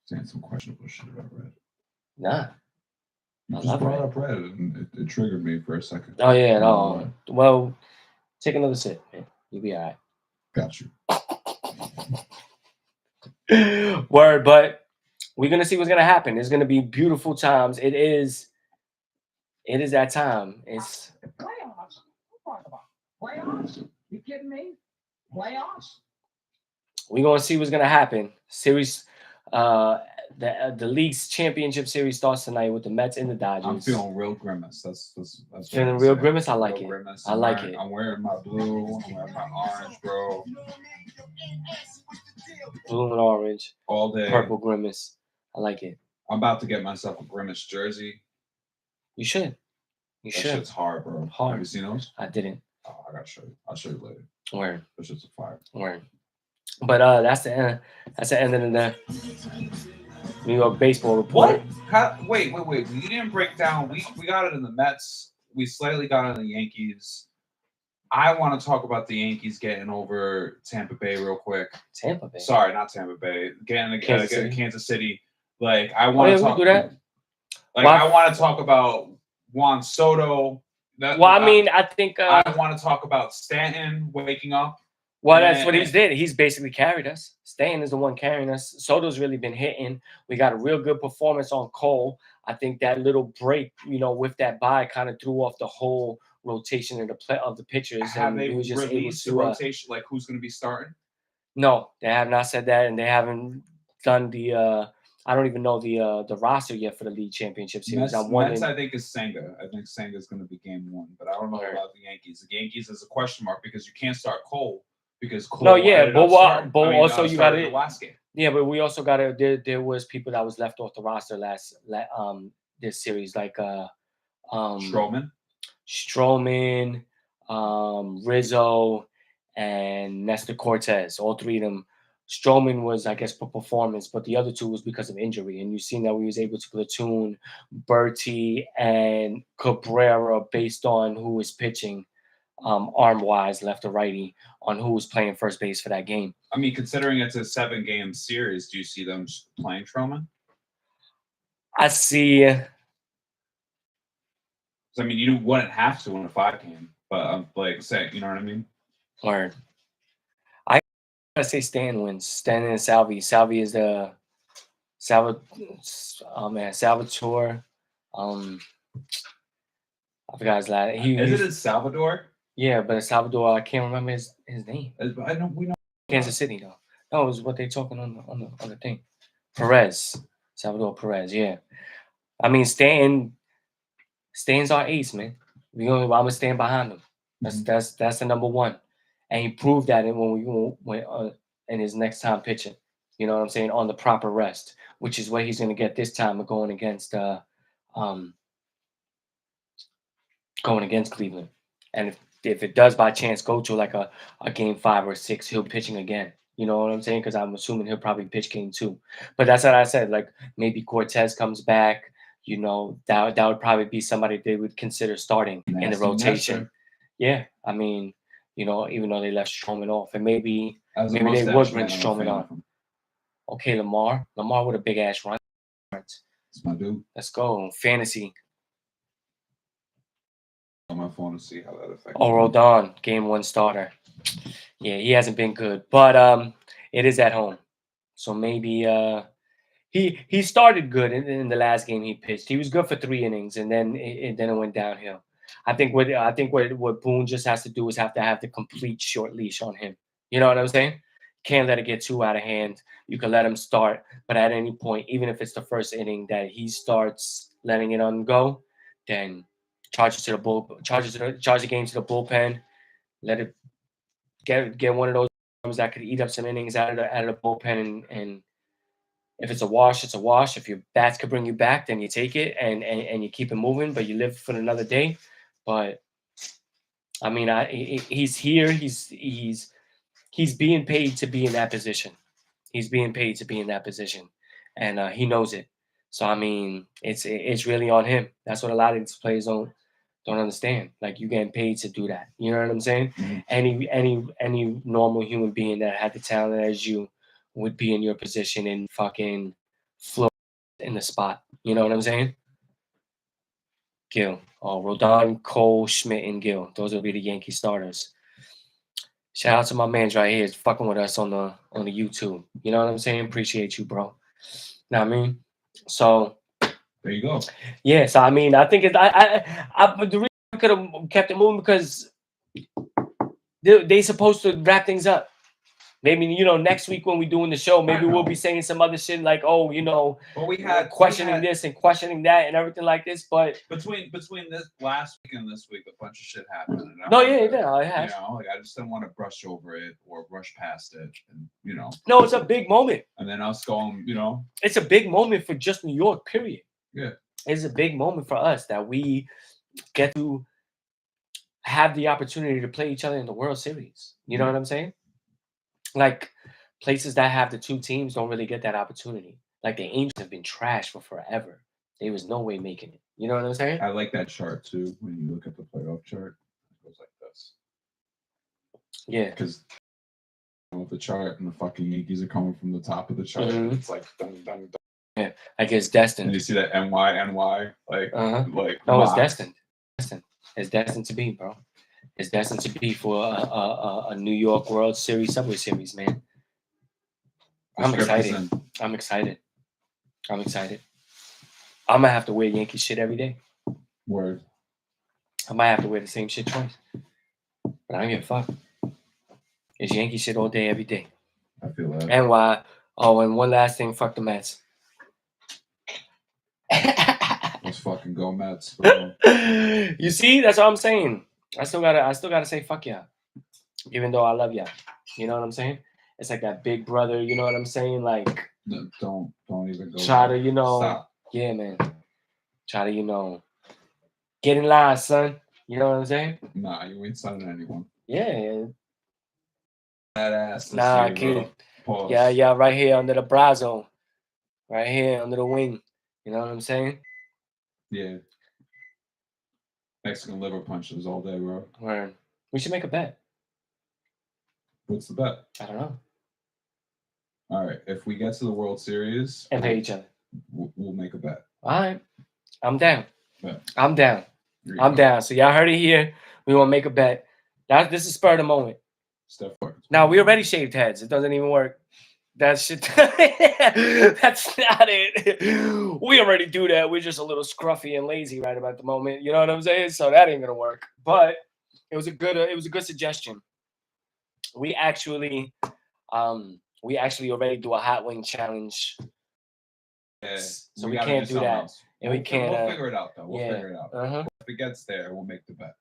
Saying some questionable shit about red. Nah. You just brought up red, and it triggered me for a second. Oh yeah, no. Well, take another sip, man. You'll be all right. Got you. Word, but we're gonna see what's gonna happen. It's gonna be beautiful times. It is that time. It's playoffs. What about playoffs? You kidding me? Playoffs? We're gonna see what's gonna happen. Series, the league's championship series starts tonight with the Mets and the Dodgers. I'm feeling real grimace. That's feeling real grimace. I like it. Grimace. I like it. I'm wearing my blue. I'm wearing my orange, bro. Blue and orange. All day. Purple grimace. I like it. I'm about to get myself a grimace jersey. You should. You That should. shit's hard, bro. Hard. Have you seen those? I didn't. Oh, I gotta show you. I'll show you later. Word. That shit's a fire. Word. But that's the end. That's the end of the New York baseball report. What? Wait. We didn't break down. We got it in the Mets. We slightly got it in the Yankees. I want to talk about the Yankees getting over Tampa Bay real quick. Tampa Bay. Sorry, not Tampa Bay. Getting Kansas City. Like I Oh, want yeah, to we talk. do that. Like Well, I want to talk about Juan Soto. Well, I mean, I think. I want to talk about Stanton waking up. Well, that's what he's did. He's basically carried us. Stanton is the one carrying us. Soto's really been hitting. We got a real good performance on Cole. I think that little break, with that bye, kind of threw off the whole rotation of the pitchers. Have and they he was just released the able to, rotation? Like who's going to be starting? No, they have not said that, and they haven't done the. I don't even know the roster yet for the league championship series. Mets, I think, is Senga. I think Senga is going to be game one, but I don't know about the Yankees. The Yankees is a question mark because you can't start Cole because Cole. No, yeah, but also you got the last game. Yeah, but we also got to. There was people that was left off the roster this series, like Stroman, Rizzo, and Nestor Cortez. All three of them. Stroman was, I guess, for performance, but the other two was because of injury. And you've seen that we was able to platoon Bertie and Cabrera based on who was pitching, arm-wise, left or righty, on who was playing first base for that game. I mean, considering it's a 7-game series, do you see them playing Stroman? I see. I mean, you wouldn't have to in a 5-game, but I'm like saying, you know what I mean? Word. I gotta say Stan wins. Stan and Salvi. Salvi is the Salvatore. I forgot his last. Is it in Salvador? Yeah, but Salvador, I can't remember his name. I know we know Kansas City though. No, it was what they talking on the thing. Perez. Salvador Perez, yeah. I mean Stan's our ace, man. I'm gonna stand behind him. That's the number one. And he proved that when in his next time pitching. You know what I'm saying? On the proper rest, which is what he's gonna get this time of going against Cleveland. And if it does by chance go to like a game 5 or 6, he'll pitching again. You know what I'm saying? Because I'm assuming he'll probably pitch game 2. But that's what I said. Like maybe Cortez comes back. That would probably be somebody they would consider starting in the rotation. Yeah, I mean, even though they left Stroman off, and maybe they would bring Stroman on. Okay, Lamar with a big ass run. That's my dude. Let's go fantasy. On my phone to see how that affects. Rodon, game 1 starter. Yeah, he hasn't been good, but it is at home, so maybe he started good in the last game he pitched. He was good for 3 innings, and then it went downhill. I think what Boone just has to do is have to have the complete short leash on him. You know what I'm saying? Can't let it get too out of hand. You can let him start, but at any point, even if it's the first inning that he starts letting it on go, then charge the game to the bullpen. Let it get one of those that could eat up some innings out of the bullpen, and if it's a wash, it's a wash. If your bats could bring you back, then you take it and you keep it moving, but you live for another day. But I mean, he's here. He's being paid to be in that position. He's being paid to be in that position, and he knows it. So I mean, it's really on him. That's what a lot of these players don't understand. Like you getting paid to do that. You know what I'm saying? Mm-hmm. Any normal human being that had the talent as you would be in your position and fucking float in the spot. You know what I'm saying? Gil. Rodon, Cole, Schmidt, and Gil. Those will be the Yankee starters. Shout out to my man's right here, fucking with us on the YouTube. You know what I'm saying? Appreciate you, bro. Know what I mean? So there you go. Yeah, so I mean, I think the reason I could have kept it moving because they supposed to wrap things up. Maybe next week when we're doing the show, maybe we'll be saying some other shit like, well, we had questioning this and questioning that and everything like this. But between this last week and this week, a bunch of shit happened. And it has. I just didn't want to brush over it or brush past it, and No, it's a big moment. And then us going, it's a big moment for just New York. Period. Yeah, it's a big moment for us that we get to have the opportunity to play each other in the World Series. You know what I'm saying? Like places that have the two teams don't really get that opportunity. Like the Angels have been trash for forever. There was no way making it. You know what I'm saying? I like that chart too. When you look at the playoff chart, it goes like this. Yeah. Because with the chart and the fucking Yankees are coming from the top of the chart, Mhm. it's like dun, dun, dun. Yeah. Like it's And destined. you see that NY, like Uh-huh. like No, it's locked. destined. It's destined to be, bro. It's destined to be for a New York World Series Subway Series, man. The I'm script is excited. in. I'm excited. I'm excited. I'm gonna have to wear Yankee shit every day. Word. I might have to wear the same shit twice. But I don't give a fuck. It's Yankee shit all day, every day. I feel that. And why? Oh, and one last thing, fuck the Mets. Let's fucking go Mets. Bro. You see, that's what I'm saying. I still gotta say fuck yeah. Even though I love ya. You know what I'm saying? It's like that big brother, you know what I'm saying? Like No, don't even go. try there. to, you know, Stop. yeah, man. Try to, you know, get in line, son. You know what I'm saying? Nah, you ain't signing anyone. Yeah. Badass this Nah, year, kid. bro. Pause. Yeah, right here under the brazo. Right here under the wing. You know what I'm saying? Yeah. Mexican liver punches all day, bro. Word. We should make a bet. What's the bet? I don't know. All right. If we get to the World Series, And pay each other. we'll make a bet. All right. I'm down. Bet. I'm down. Here you I'm go. down. So y'all heard it here. We want to make a bet. This is spur of the moment. Steph Curry. Now we already shaved heads. It doesn't even work. That shit. That's not it. We already do that. We're just a little scruffy and lazy right about the moment. You know what I'm saying? So that ain't gonna work. But it was a good suggestion. We actually already do a hot wing challenge. Yeah. So we gotta can't do something that. else. And we can't. We'll figure it out though. We'll yeah. figure it out. Uh-huh. If it gets there, we'll make the bet.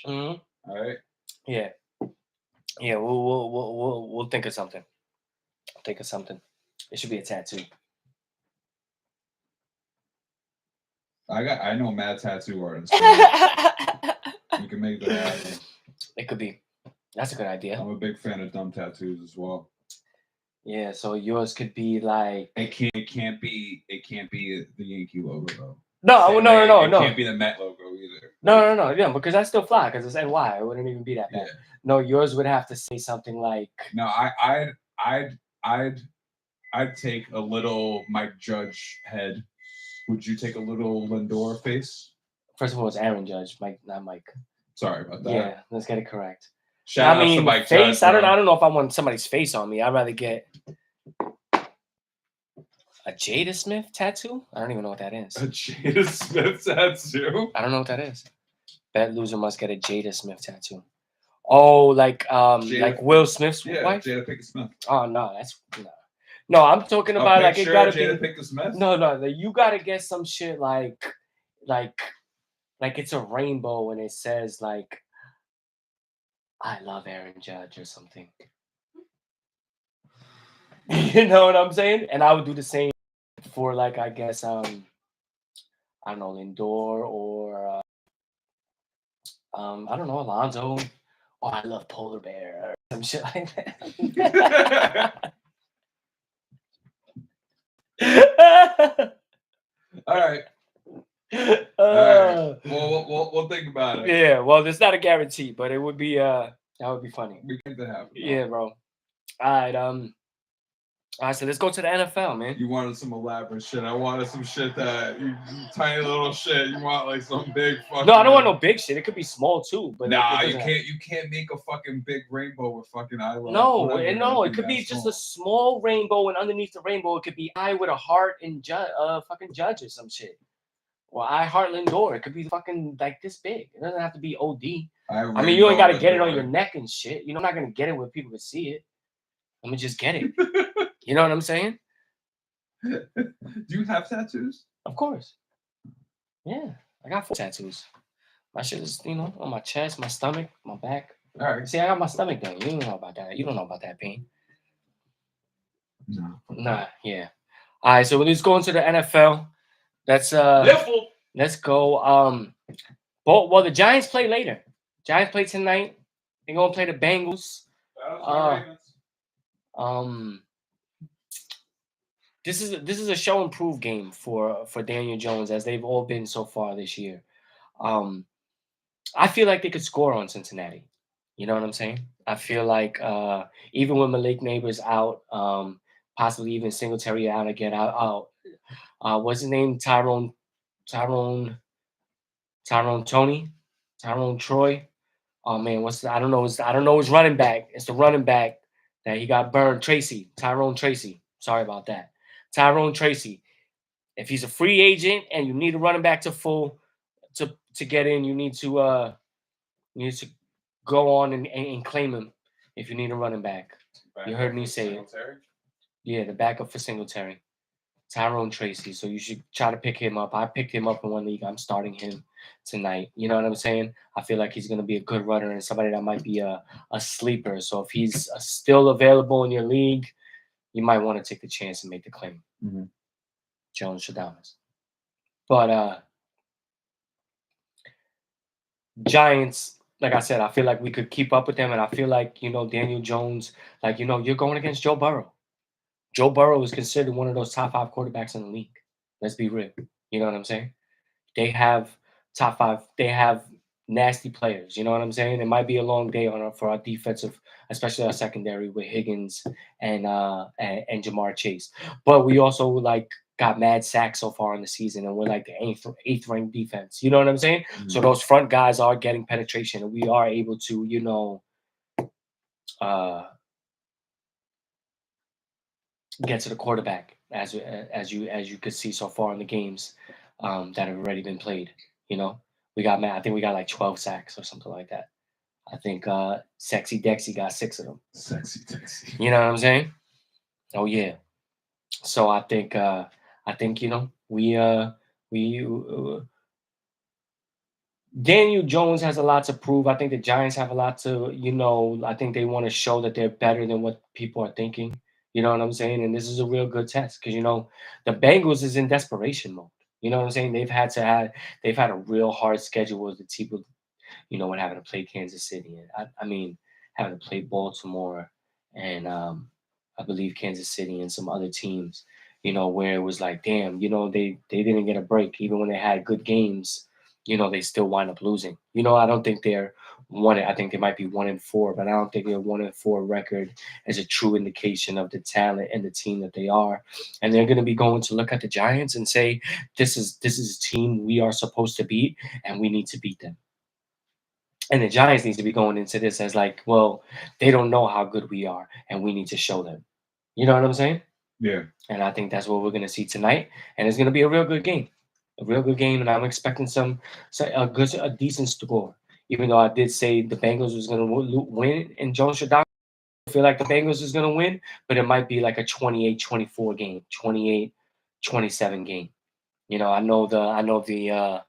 Mm-hmm. All right. Yeah. Yeah. We'll think of something. Think of something. It should be a tattoo. I know mad tattoo artists. You can make that happen. It could be. That's a good idea. I'm a big fan of dumb tattoos as well. Yeah, so yours could be like It can't be the Yankee logo though. no. It can't be the Met logo either. No. Yeah, because that's still fly because it's NY. It wouldn't even be that bad. Yeah. No, yours would have to say something like No, I'd take a little Mike Judge head. Would you take a little Lindor face? first of all, it's Aaron Judge, Mike, not Mike. Sorry about that. Yeah, let's get it correct. Shout out to Mike face. Judge, I bro. don't know if I want somebody's face on me. I'd rather get a Jada Smith tattoo. I don't even know what that is. A Jada Smith tattoo. I don't know what that is. Bet loser must get a Jada Smith tattoo. Oh, like Will Smith's wife. Jada Pinkett Smith. Oh no, that's no. No, I'm talking about like it gotta Jada be. Pinkett Smith. No, you gotta get some shit like it's a rainbow and it says like I love Aaron Judge or something. You know what I'm saying? And I would do the same for like I guess I don't know Lindor or I don't know Alonzo. Oh, I love polar bear or some shit like that. All right. We'll think about it. Yeah, well, there's not a guarantee, but it would be that would be funny. We can make that happen. Yeah, bro. All right, so let's go to the NFL, man. You wanted some elaborate shit. I wanted some shit that you tiny little shit. You want like some big fucking. No, I don't want no big shit. It could be small too, but nah, you can't make a fucking big rainbow with fucking eyeliner. No, it could be just a small rainbow, and underneath the rainbow, it could be I with a heart and fucking Judge or some shit. Or I heart Lindor. It could be fucking like this big. It doesn't have to be OD. I mean, you ain't got to get it on your neck and shit. You know, I'm not gonna get it where people can see it. I'm gonna just get it. You know what I'm saying? Do you have tattoos? Of course. Yeah, I got 4 tattoos. My shit is, on my chest, my stomach, my back. All right. See, I got my stomach done. You don't know about that. You don't know about that pain. No. Nah, yeah. All right, so let's go into the NFL. Let's go. Well, the Giants play later. Giants play tonight. They're gonna play the Bengals. Um, this is a show and prove game for Daniel Jones, as they've all been so far this year. I feel like they could score on Cincinnati. You know what I'm saying? I feel like even when Malik Neighbors out, possibly even Singletary out again. What's his name? Tyrone, Tyrone Troy. Oh man, I don't know. I don't know his running back. It's the running back that he got burned. Tyrone Tracy. Sorry about that. Tyrone Tracy. If he's a free agent and you need a running back to get in, you need to go on and claim him if you need a running back. You heard me say it. Yeah, the backup for Singletary. Tyrone Tracy. So you should try to pick him up. I picked him up in one league. I'm starting him tonight. You know what I'm saying? I feel like he's going to be a good runner and somebody that might be a sleeper. So if he's still available in your league, you might want to take the chance and make the claim. Mm-hmm. Jones Shadamas. But Giants, like I said, I feel like we could keep up with them. And I feel like, Daniel Jones, like, you're going against Joe Burrow. Joe Burrow is considered one of those top 5 quarterbacks in the league. Let's be real. You know what I'm saying? They have top 5. They have nasty players. You know what I'm saying? It might be a long day for our defensive, especially our secondary with Higgins and Jamar Chase. But we also got mad sacks so far in the season, and we're like the eighth ranked defense. You know what I'm saying? Mm-hmm. So those front guys are getting penetration, and we are able to get to the quarterback as you could see so far in the games that have already been played. I think we got like 12 sacks or something like that. I think Sexy Dexy got 6 of them. Sexy Dexy. You know what I'm saying? Oh yeah. So I think we Daniel Jones has a lot to prove. I think the Giants have a lot to, I think they want to show that they're better than what people are thinking. You know what I'm saying? And this is a real good test because the Bengals is in desperation mode. You know what I'm saying? They've had a real hard schedule with the team, with having to play Kansas City, and I mean having to play Baltimore and I believe Kansas City and some other teams. Where it was like, damn, they didn't get a break even when they had good games. They still wind up losing. I don't think they're one. I think they might be 1-4, but I don't think their 1-4 record is a true indication of the talent and the team that they are. And they're going to be going to look at the Giants and say, this is a team we are supposed to beat, and we need to beat them. And the Giants need to be going into this as like, well, they don't know how good we are, and we need to show them. You know what I'm saying? Yeah. And I think that's what we're going to see tonight. And it's going to be a real good game. And I'm expecting a decent score. Even though I did say the Bengals was going to win in Jones Shadam, I feel like the Bengals is going to win, but it might be like a 28-24 game, 28-27 game. I know the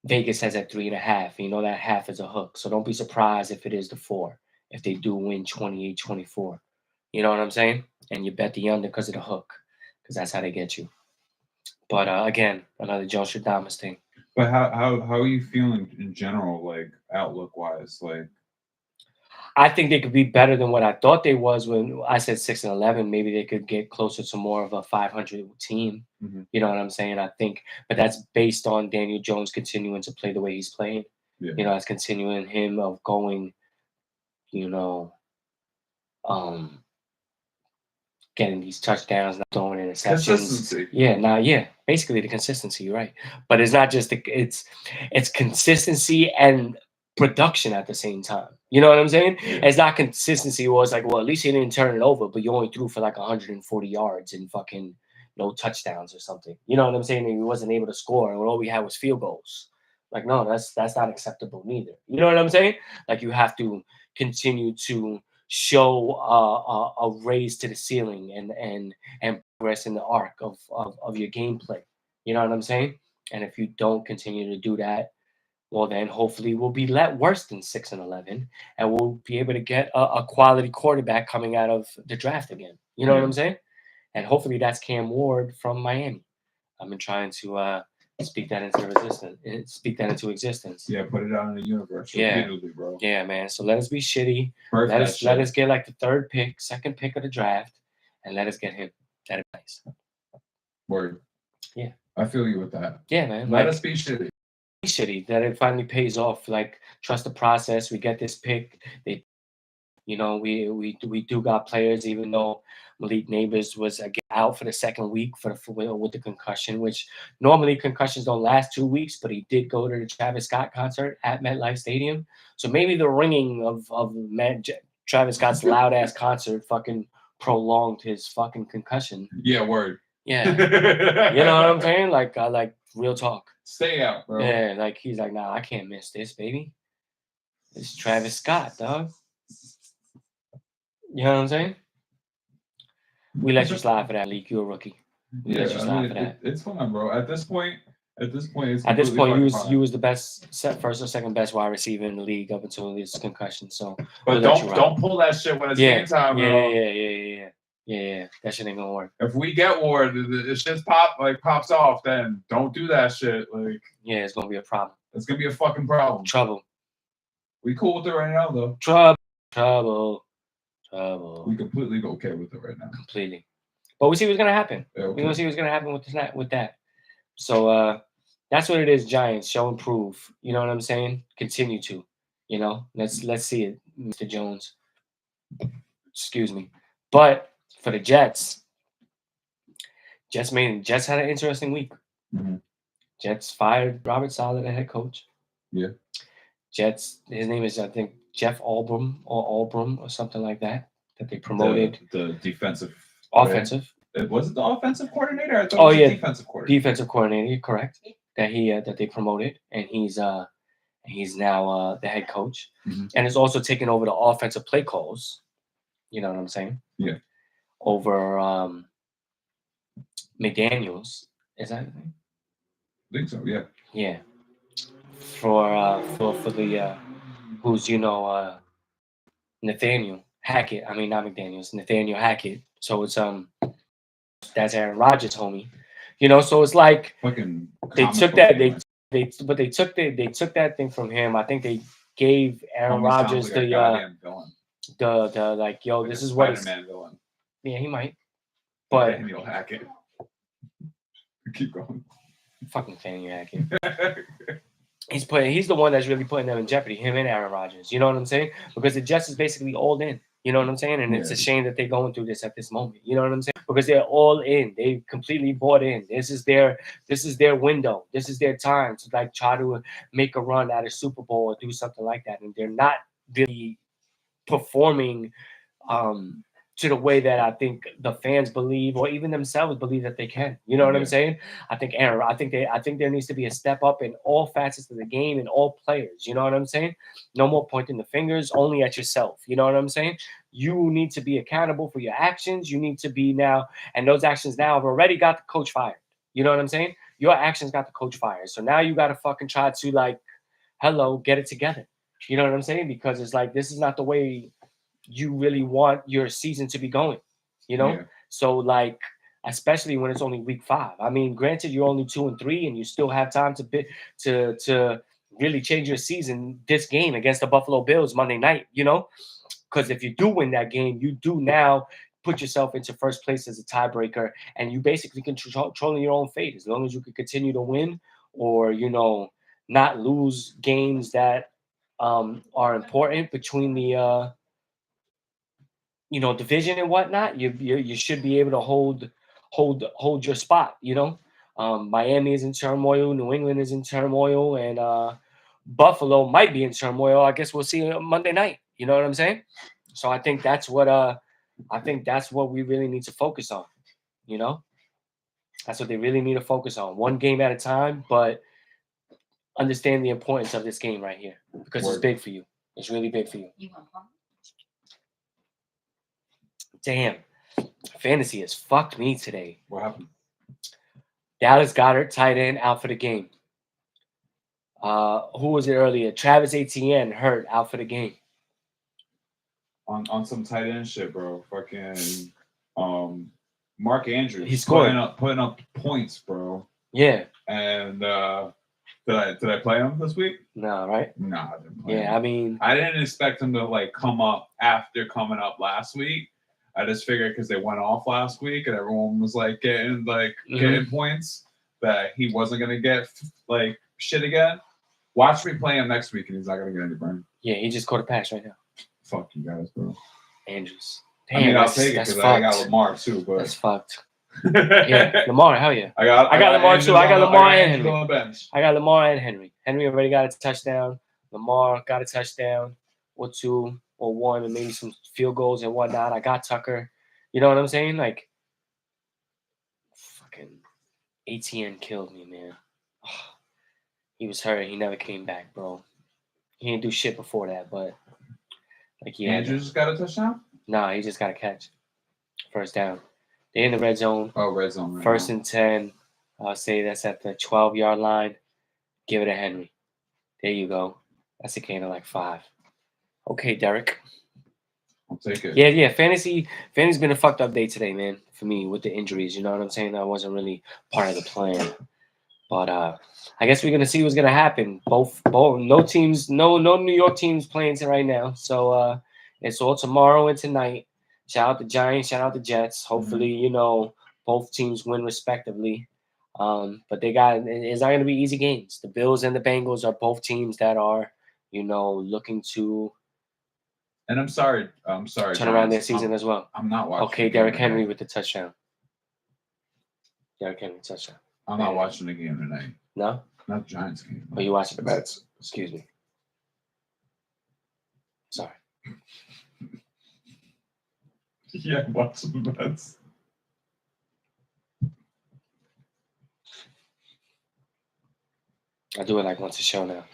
Vegas has at 3.5. That half is a hook. So don't be surprised if it is the 4, if they do win 28-24. You know what I'm saying? And you bet the under because of the hook, because that's how they get you. But again, another Joe Stradamus thing. But how are you feeling in general, like outlook wise? Like, I think they could be better than what I thought they was when I said 6-11. Maybe they could get closer to more of a 500 team. mm-hmm. You know what I'm saying? I think, but that's based on Daniel Jones continuing to play the way he's playing. Yeah. It's continuing him of going, getting these touchdowns, not throwing interceptions. Consistency. Yeah, basically the consistency, you're right. But it's not just it's consistency and production at the same time. You know what I'm saying? Yeah. It's not consistency where it's like, well, at least he didn't turn it over, but you only threw for like 140 yards and fucking no touchdowns or something. You know what I'm saying? And he wasn't able to score, and all we had was field goals. Like, no, that's not acceptable neither. You know what I'm saying? Like, you have to continue to show a raise to the ceiling and progress in the arc of your gameplay. You know what I'm saying? And if you don't continue to do that, well, then hopefully we'll be worse than 6-11, and we'll be able to get a quality quarterback coming out of the draft again. You know what I'm saying? And hopefully that's Cam Ward from Miami. I've been trying to Speak that into resistance. Speak that into existence. Yeah, put it out in the universe Yeah. repeatedly, bro. Yeah, man. So let us be shitty. Birth Let that us let shit. us get like the second pick of the draft, and let us get him. That'd be nice. Word. Yeah. I feel you with that. Yeah, man. Let Like, us be shitty. shitty that it finally pays off. Like, trust the process. We get this pick. They, we do got players. Even though Malik Neighbors was again out for the second week with the concussion, which normally concussions don't last 2 weeks, but he did go to the Travis Scott concert at MetLife Stadium. So maybe the ringing of Travis Scott's loud ass concert fucking prolonged his fucking concussion. Yeah, word. Yeah, you know what I'm saying? Like, real talk. Stay out, bro. Yeah, like he's like, nah, I can't miss this, baby. It's Travis Scott, dog. You know what I'm saying? We let you slide for that, Leak. You're a rookie. We let you slide for that. It's fine, bro. At this point, it's At this completely point, fucking you fine. was the first or second best wide receiver in the league up until this concussion. So, But we'll let you rock. don't pull that shit when it's Yeah, game time, bro. yeah. That shit ain't gonna work. If we get Ward, it just pops off, then don't do that shit. Like, Yeah, it's gonna be a problem. it's gonna be a fucking problem. Trouble. We cool with it right now, though. Trouble. We completely okay with it right now. Completely. But we see what's gonna happen. Yeah, okay. We're gonna see what's gonna happen with that. So that's what it is, Giants. Show and prove. You know what I'm saying? Continue to. You know, let's see it, Mr. Jones. Excuse me. But for the Jets had an interesting week. Mm-hmm. Jets fired Robert Saleh, the head coach. Yeah. Jets, his name is, I think, Jeff Albrum or something like that they promoted. The defensive. Offensive. Was it the offensive coordinator? I thought it was the defensive coordinator. Defensive coordinator, correct. That they promoted, and he's now the head coach. Mm-hmm. And is also taking over the offensive play calls. You know what I'm saying? Yeah. Over McDaniels. Is that his name? I think so, yeah. Yeah. For the who's Nathaniel Hackett. I mean, not McDaniels, Nathaniel Hackett. So it's that's Aaron Rodgers' homie. You know, so it's like fucking they took that they took that thing from him. I think they gave Aaron Rodgers like the like, yo, like this is what Spider-Man villain. Yeah, he might. But Nathaniel Hackett. Keep going. Fucking Nathaniel Hackett. He's the one that's really putting them in jeopardy, him and Aaron Rodgers. You know what I'm saying? Because the Jets is basically all in. You know what I'm saying? And it's a shame that they're going through this at this moment. You know what I'm saying? Because they're all in. They completely bought in. This is their window. This is their time to like try to make a run at a Super Bowl or do something like that. And they're not really performing to the way that I think the fans believe, or even themselves believe that they can. You know what I'm saying? I think there needs to be a step up in all facets of the game and all players. You know what I'm saying? No more pointing the fingers only at yourself. You know what I'm saying? You need to be accountable for your actions. You need to be now, and those actions now have already got the coach fired. You know what I'm saying? Your actions got the coach fired. So now you got to fucking try to like, get it together. You know what I'm saying? Because it's like, this is not the way you really want your season to be going, you know? Yeah. So like, especially when it's only week 5. I mean, granted, you're only 2-3 and you still have time to really change your season this game against the Buffalo Bills Monday night, you know? Because if you do win that game, you do now put yourself into first place as a tiebreaker, and you basically controlling your own fate as long as you can continue to win or, not lose games that are important between the division and whatnot. You should be able to hold your spot. Miami is in turmoil, New England is in turmoil, and Buffalo might be in turmoil. I guess we'll see on Monday night. You know what I'm saying? So I think that's what we really need to focus on. That's what they really need to focus on. One game at a time, but understand the importance of this game right here because it's big for you. It's really big for you. Damn, fantasy has fucked me today. What happened? Dallas Goedert, tight end, out for the game. Who was it earlier? Travis Etienne hurt, out for the game. On some tight end shit, bro. Fucking Mark Andrews. He scored. Putting up points, bro. Yeah, And did I play him this week? No, right? No, I didn't play him. Yeah, I mean, I didn't expect him to like come up after coming up last week. I just figured because they went off last week and everyone was like getting points that he wasn't gonna get like shit again. Watch me play him next week and he's not gonna get any burn. yeah, he just caught a pass right now. Fuck you guys, bro. Andrews. I mean, Damn, I'll take it that's because I got fucked. Lamar too, but That's fucked. Yeah, Lamar, hell yeah. I got Lamar Andrews too. I got on the- Lamar and Andrews Henry. on the bench. I got Lamar and Henry. Henry already got a touchdown. Lamar got a touchdown or two or one and maybe some field goals and whatnot. I got Tucker. You know what I'm saying? Like, fucking ATN killed me, man. He was hurt. He never came back, bro. He didn't do shit before that, but like he had Andrews got a touchdown. nah, he just got a catch. First down. They're in the red zone. Oh, red zone. Right First now. and 10. I'll say that's at the 12-yard line. Give it to Henry. There you go. That's a gain of like 5. Okay, Derek. I'll take it. Yeah. Fantasy's been a fucked up day today, man, for me with the injuries. You know what I'm saying? That wasn't really part of the plan. But I guess we're gonna see what's gonna happen. Both no teams, no New York teams playing right now. So it's all tomorrow and tonight. Shout out the Giants, shout out the Jets. Hopefully, you know, both teams win respectively. But it's not gonna be easy games. The Bills and the Bengals are both teams that are, you know, looking to And I'm sorry. turn around their season as well. I'm not watching. Okay, the game Derrick tonight. Henry with the touchdown. Derrick Henry touchdown. I'm not watching the game tonight. No? Not the Giants game. Are you watching the bets? Excuse me. Sorry. Yeah, watch the bets. I do it like once a show now.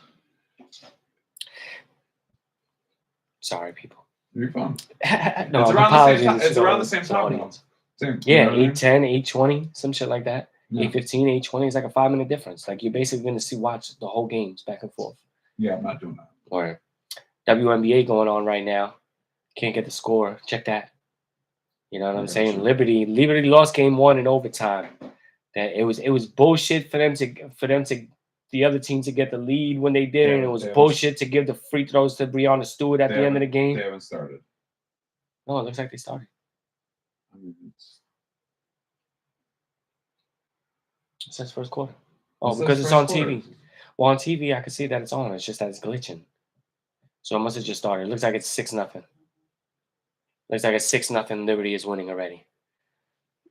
Sorry, people. You're fun. No, It's around the same time. It's around the same to time. audience. Same. Yeah, you know what I mean? 8:10, 8:20, some shit like that. Yeah. 8:15, 8:20 is like a 5-minute difference. Like you're basically going to watch the whole games back and forth. Yeah, I'm not doing that. Or WNBA going on right now. Can't get the score. Check that. You know what I'm Yeah, saying? sure. Liberty lost game 1 in overtime. That it was bullshit for them to the other team to get the lead when they did, Yeah, and it was they haven't- bullshit to give the free throws to Breonna Stewart at They the end of the haven't- game. They haven't started. No, it looks like they started. I mean, it's- It says first quarter. Oh, it says because it's first on quarter. TV. Well, on TV, I can see that it's on. It's just that it's glitching. So it must have just started. It looks like it's 6-0. Looks like it's 6-0. Liberty is winning already.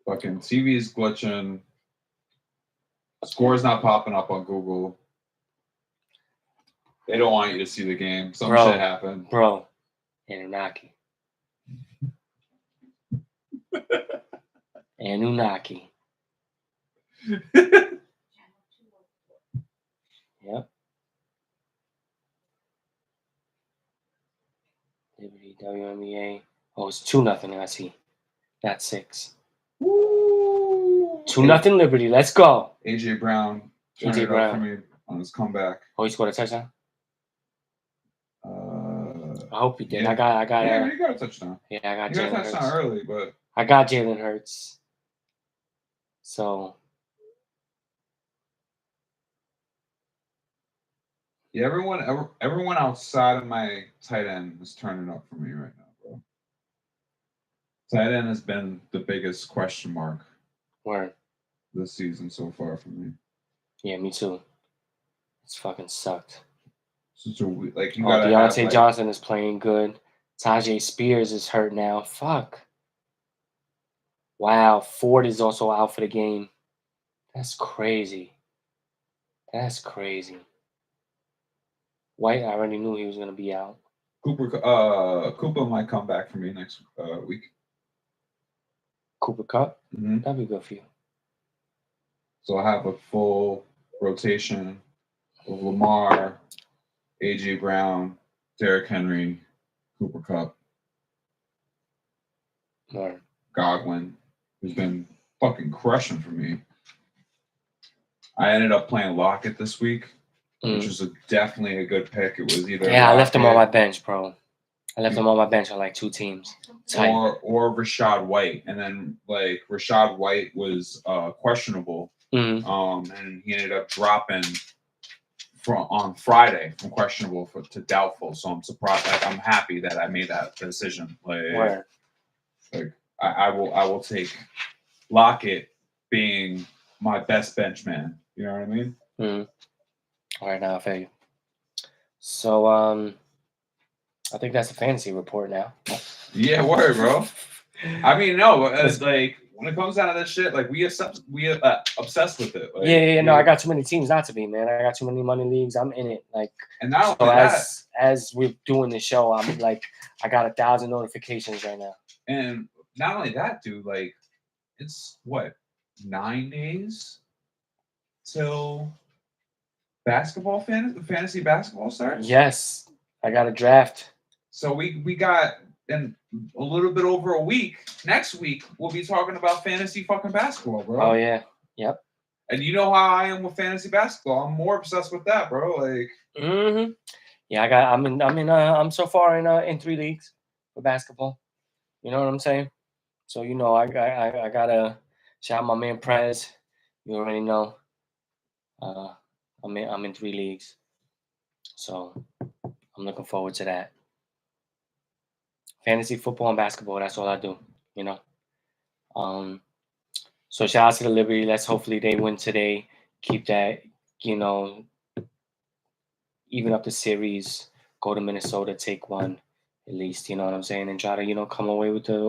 Fucking TV is glitching. Score's not popping up on Google. They don't want you to see the game. Some Bro. shit happened. Bro, Anunnaki. Anunnaki. Yep. Liberty, WNBA. Oh, it's 2-0. I see. That's 6. Woo! 2-0 Liberty. Let's go. AJ Brown turned AJ it up Brown. for me on his comeback. Oh, he scored a touchdown. Uh, I hope he did. Yeah. I got. yeah, he got a touchdown. Yeah, I got He got a Jalen touchdown Hurts. early, but I got Jalen Hurts. So yeah, everyone outside of my tight end is turning up for me right now, bro. Tight end has been the biggest question mark word. this season so far for me. Yeah, me too. It's fucking sucked. Such a like you Oh, gotta Deontay have, like, Johnson is playing good. Tajay Spears is hurt now. Fuck. Wow, Ford is also out for the game. That's crazy. That's crazy. White, I already knew he was gonna be out. Cooper might come back for me next week. Cooper Cup, Mm-hmm. that'd be good for you. So I have a full rotation of Lamar, AJ Brown, Derrick Henry, Cooper Cup, Word. Godwin, who's been fucking crushing for me. I ended up playing Lockett this week, which was definitely a good pick. It was either Yeah, I left him on my Lockett bench, bro. I left him on my bench on like 2 teams. Tight. or Rashad White, and then like Rashad White was questionable And he ended up dropping on Friday from questionable to doubtful. So I'm surprised. Like, I'm happy that I made that decision. Like I will take Lockett being my best bench man. You know what I mean? All right, now I feel you. So I think that's the fantasy report now. Yeah, word, bro. I mean, no, like when it comes down to this shit, like we obsessed with it. Like, yeah. No, I got too many teams not to be, man. I got too many money leagues. I'm in it. Like, and not so only that, as we're doing the show, I'm like, I got 1,000 notifications right now. And not only that, dude, like it's what 9 days till fantasy basketball starts. Yes, I got a draft. So we got in a little bit over a week. Next week we'll be talking about fantasy fucking basketball, bro. Oh yeah, yep. And you know how I am with fantasy basketball. I'm more obsessed with that, bro. Like, yeah, I'm so far in 3 leagues for basketball. You know what I'm saying? So I gotta shout out my man Prez. You already know. I'm in 3 leagues, so I'm looking forward to that. Fantasy football and basketball. That's all I do. So shout out to the Liberty. Let's hopefully they win today. Keep that. Even up the series. Go to Minnesota, take one at least. You know what I'm saying, and try to come away with the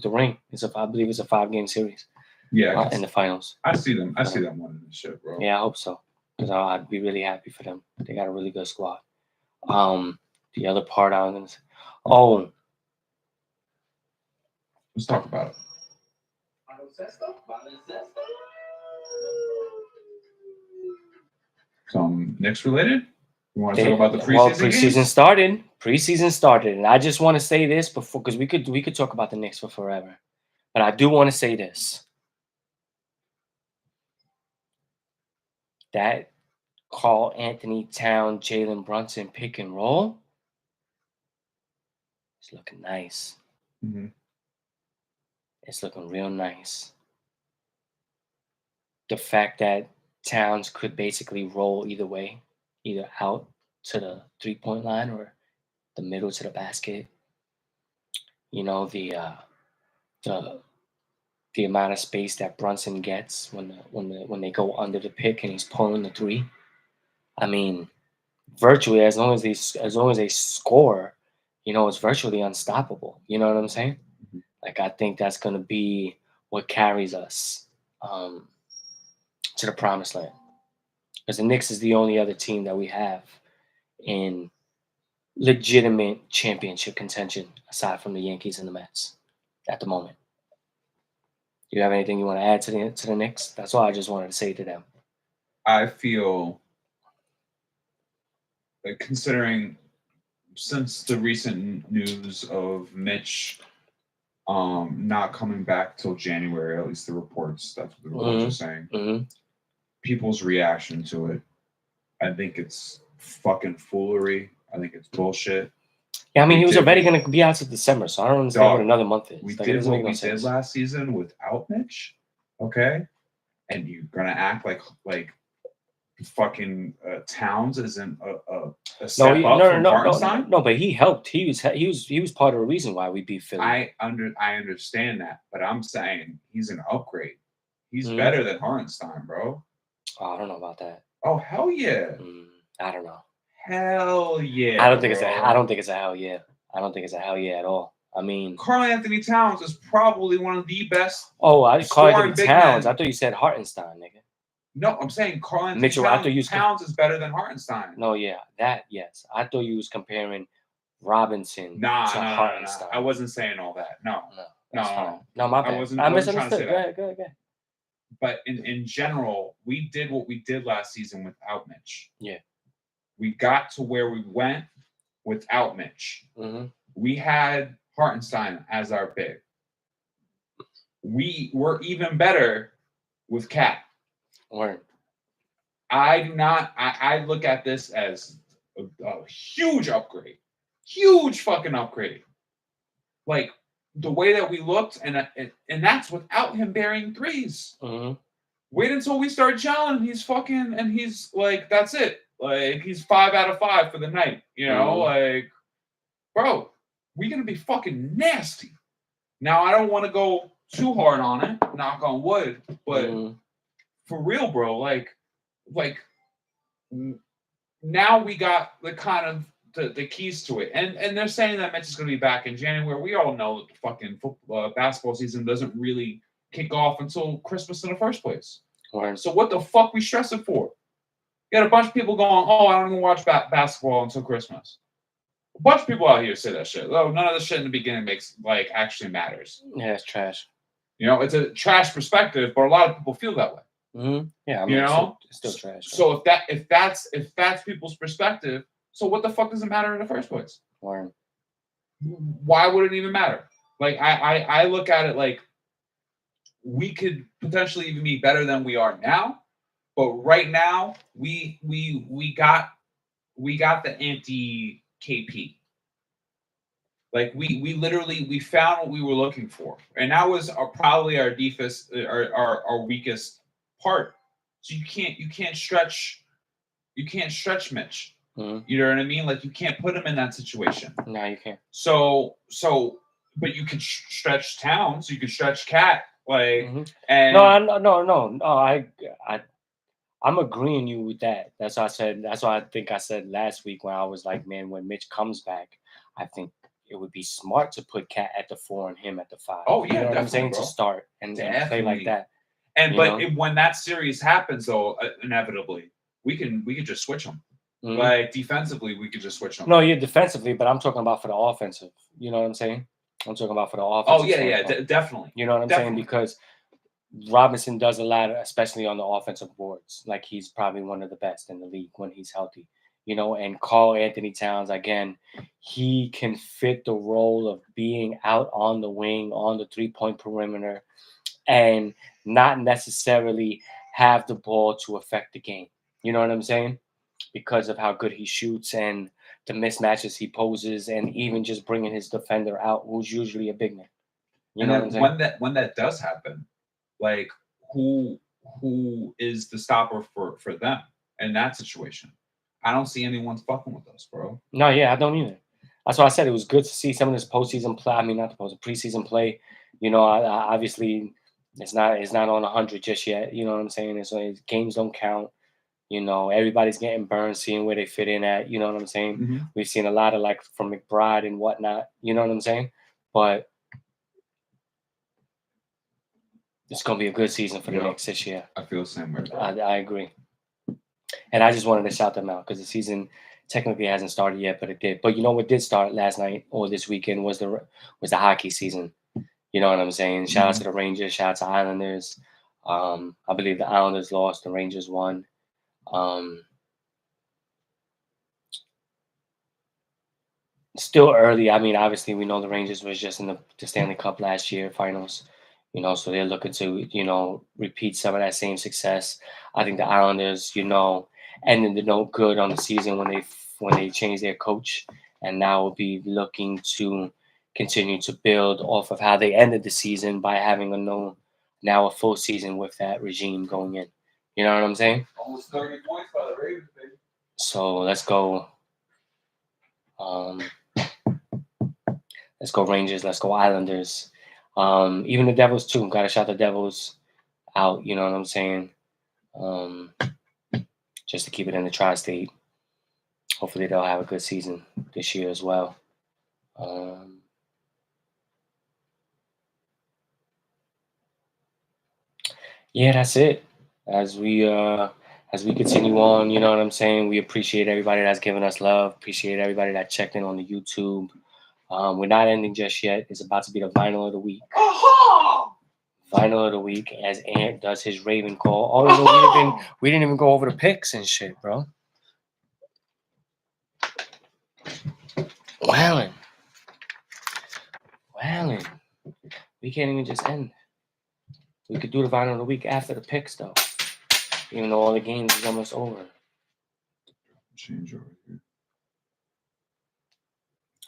ring. I believe it's a 5-game series. Yeah, in the finals. I see them winning this shit, bro. Yeah, I hope so, because I'd be really happy for them. They got a really good squad. The other part I was gonna say, let's talk about it. Some Knicks related. You want to talk about the preseason? Well, preseason started, and I just want to say this before, because we could talk about the Knicks for forever, but I do want to say this: that Karl Anthony Towns, Jalen Brunson pick and roll, it's looking nice. It's looking real nice. The fact that Towns could basically roll either way, either out to the 3-point line or the middle to the basket. The amount of space that Brunson gets when they go under the pick and he's pulling the 3. I mean, virtually as long as they score, it's virtually unstoppable. You know what I'm saying? Like, I think that's gonna be what carries us to the promised land. Because the Knicks is the only other team that we have in legitimate championship contention aside from the Yankees and the Mets at the moment. Do you have anything you want to add to the Knicks? That's all I just wanted to say to them. I feel like, considering since the recent news of Mitch not coming back till January, at least the reports, that's what the reports are saying. People's reaction to it, I think it's fucking foolery. I think it's bullshit. Yeah, I mean, he was already going to be out to December, so I don't understand what another month is. We did what we did last season without Mitch, okay? And you're going to act like fucking Towns isn't a step up from Hartenstein? No, but he helped. He was part of the reason why we beat Philly. I understand that, but I'm saying he's an upgrade. He's better than Hartenstein, bro. Oh, I don't know about that. Oh, hell yeah. I don't know. Hell yeah. I don't think it's a hell yeah. I don't think it's a hell yeah at all. I mean, Karl Anthony Towns is probably one of the best. Oh, I Karl Anthony Towns. I thought you said Hartenstein, nigga. No, I'm saying Karl Anthony Towns is better than Hartenstein. No, yeah, that yes. I thought you was comparing Robinson to Hartenstein. I wasn't saying all that. No, my bad. I misunderstood. Go ahead. But in general, we did what we did last season without Mitch. Yeah. We got to where we went without Mitch. We had Hartenstein as our big. We were even better with Cat. Word. I look at this as a huge upgrade. Huge fucking upgrade. Like, the way that we looked, and that's without him burying threes. Wait until we start gelling. And he's like, that's it. Like, he's 5 out of 5 for the night. You know, like, bro, we're going to be fucking nasty. Now, I don't want to go too hard on it, knock on wood, but for real, bro, like, now we got the kind of the keys to it. And they're saying that Mitch is going to be back in January. We all know that the fucking basketball season doesn't really kick off until Christmas in the first place. Right. So what the fuck we stressing for? You got a bunch of people going, oh, I don't even watch basketball until Christmas. A bunch of people out here say that shit. Oh, none of the shit in the beginning makes, like, actually matters. Yeah, it's trash. You know, it's a trash perspective, but a lot of people feel that way. Yeah, I mean, you know, it's still trash. So if that's people's perspective, so what the fuck does it matter in the first place? Right. Why would it even matter? Like, I look at it like we could potentially even be better than we are now, but right now we got the anti KP. Like, we literally we found what we were looking for, and that was probably our deepest, our weakest part. So you can't stretch Mitch. You know what I mean? Like, you can't put him in that situation. No, you can't. So but you can stretch Towns. You can stretch Cat. Like, and no. I'm agreeing you with that. That's what I said. That's what I think I said last week when I was like, man, when Mitch comes back, I think it would be smart to put Cat at the 4 and him at the 5. Oh, yeah, you know what I'm saying? bro. To start and play like that. And when that series happens, though, inevitably we can just switch them. Like, defensively, we could just switch them. No, you're defensively, but I'm talking about for the offensive. You know what I'm saying? I'm talking about for the offensive. Oh yeah, definitely. You know what I'm saying? Because Robinson does a lot, especially on the offensive boards. Like, he's probably one of the best in the league when he's healthy. You know, and Karl Anthony Towns, again, he can fit the role of being out on the wing, on the 3-point perimeter, and not necessarily have the ball to affect the game. You know what I'm saying? Because of how good he shoots and the mismatches he poses, and even just bringing his defender out, who's usually a big man. You know what I'm saying? When that does happen, like, who is the stopper for them in that situation? I don't see anyone fucking with us, bro. No, yeah, I don't either. That's why I said it was good to see some of this postseason play. I mean, not the preseason play. You know, I obviously it's not on 100 just yet. You know what I'm saying? It's games don't count. You know, everybody's getting burned, seeing where they fit in at. You know what I'm saying? We've seen a lot of, like, from McBride and whatnot. You know what I'm saying? But it's gonna be a good season for the Knicks this year. I feel the same way. I agree. And I just wanted to shout them out because the season technically hasn't started yet, but it did. But you know what did start last night or this weekend was the hockey season. You know what I'm saying? Shout out to the Rangers. Shout out to Islanders. I believe the Islanders lost. The Rangers won. Still early. I mean, obviously, we know the Rangers was just in the Stanley Cup last year finals. You know, so they're looking to, repeat some of that same success. I think the Islanders, ended the no good on the season when they changed their coach, and now will be looking to continue to build off of how they ended the season by having a full season with that regime going in. You know what I'm saying? Almost 30 points by the Ravens, baby. So let's go. Let's go Rangers. Let's go Islanders. Even the Devils too. Got to shout the Devils out. You know what I'm saying? Just to keep it in the tri-state. Hopefully they'll have a good season this year as well. Yeah, that's it. As we continue on, you know what I'm saying? We appreciate everybody that's given us love. Appreciate everybody that checked in on the YouTube. We're not ending just yet. It's about to be the vinyl of the week. Vinyl of the week as Ant does his Raven call. Oh, we didn't even go over the picks and shit, bro. Whalen. We can't even just end. We could do the vinyl of the week after the picks, though. Even though all the games is almost over. Change over here.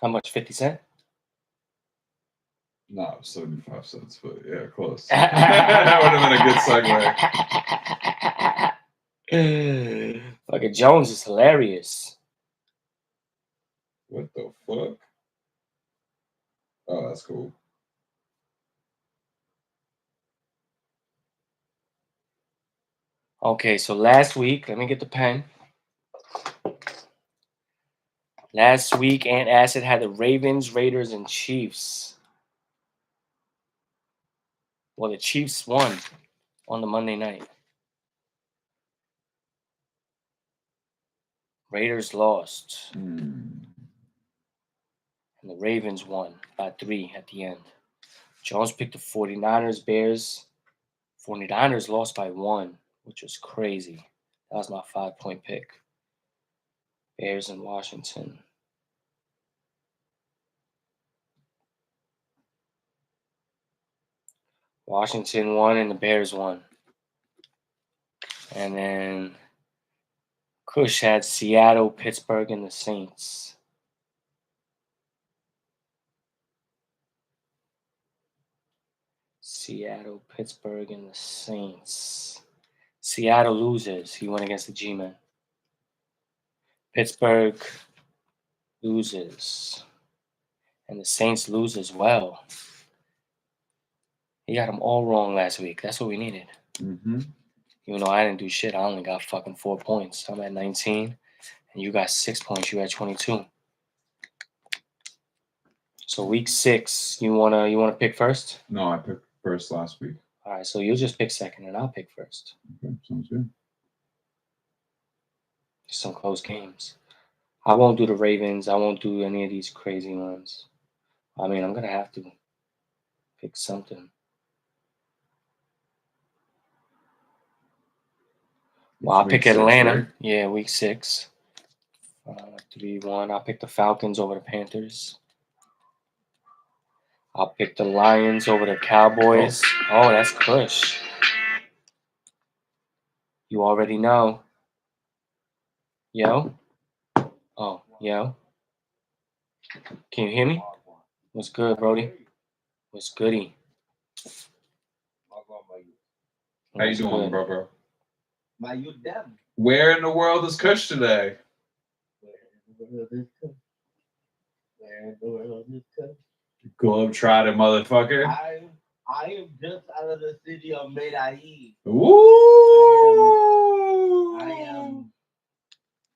How much? 50 cents? No, 75 cents, but yeah, close. That would have been a good segue. Fucking Jones is hilarious. What the fuck? Oh, that's cool. Okay, so last week, let me get the pen. Last week, Ant Acid had the Ravens, Raiders, and Chiefs. Well, the Chiefs won on the Monday night. Raiders lost. Hmm. And the Ravens won by 3 at the end. Jones picked the 49ers, Bears. 49ers lost by 1, which was crazy. That was my 5-point pick. Bears and Washington. Washington won and the Bears won. And then Kush had Seattle, Pittsburgh, and the Saints. Seattle, Pittsburgh, and the Saints. Seattle loses. He went against the G-Men. Pittsburgh loses. And the Saints lose as well. He got them all wrong last week. That's what we needed. Mm-hmm. Even though I didn't do shit, I only got fucking 4 points. I'm at 19, and you got 6 points. You at 22. So week 6, you wanna pick first? No, I picked first last week. All right, so you'll just pick second, and I'll pick first. Okay, sounds good. Some close games. I won't do the Ravens. I won't do any of these crazy ones. I mean, I'm gonna have to pick something. Well, I'll It's pick week 6, Atlanta. right? Yeah, week 6. 3-1. I'll pick the Falcons over the Panthers. I'll pick the Lions over the Cowboys. Oh, that's Kush. You already know. Yo? Oh, yo? Can you hear me? What's good, Brody? What's goody? How you What's doing, good? bro? My you them. Where in the world is Kush today? Where in the world is Kush? Globetrotter motherfucker. I am just out of the city of Medellin. Woo! I am.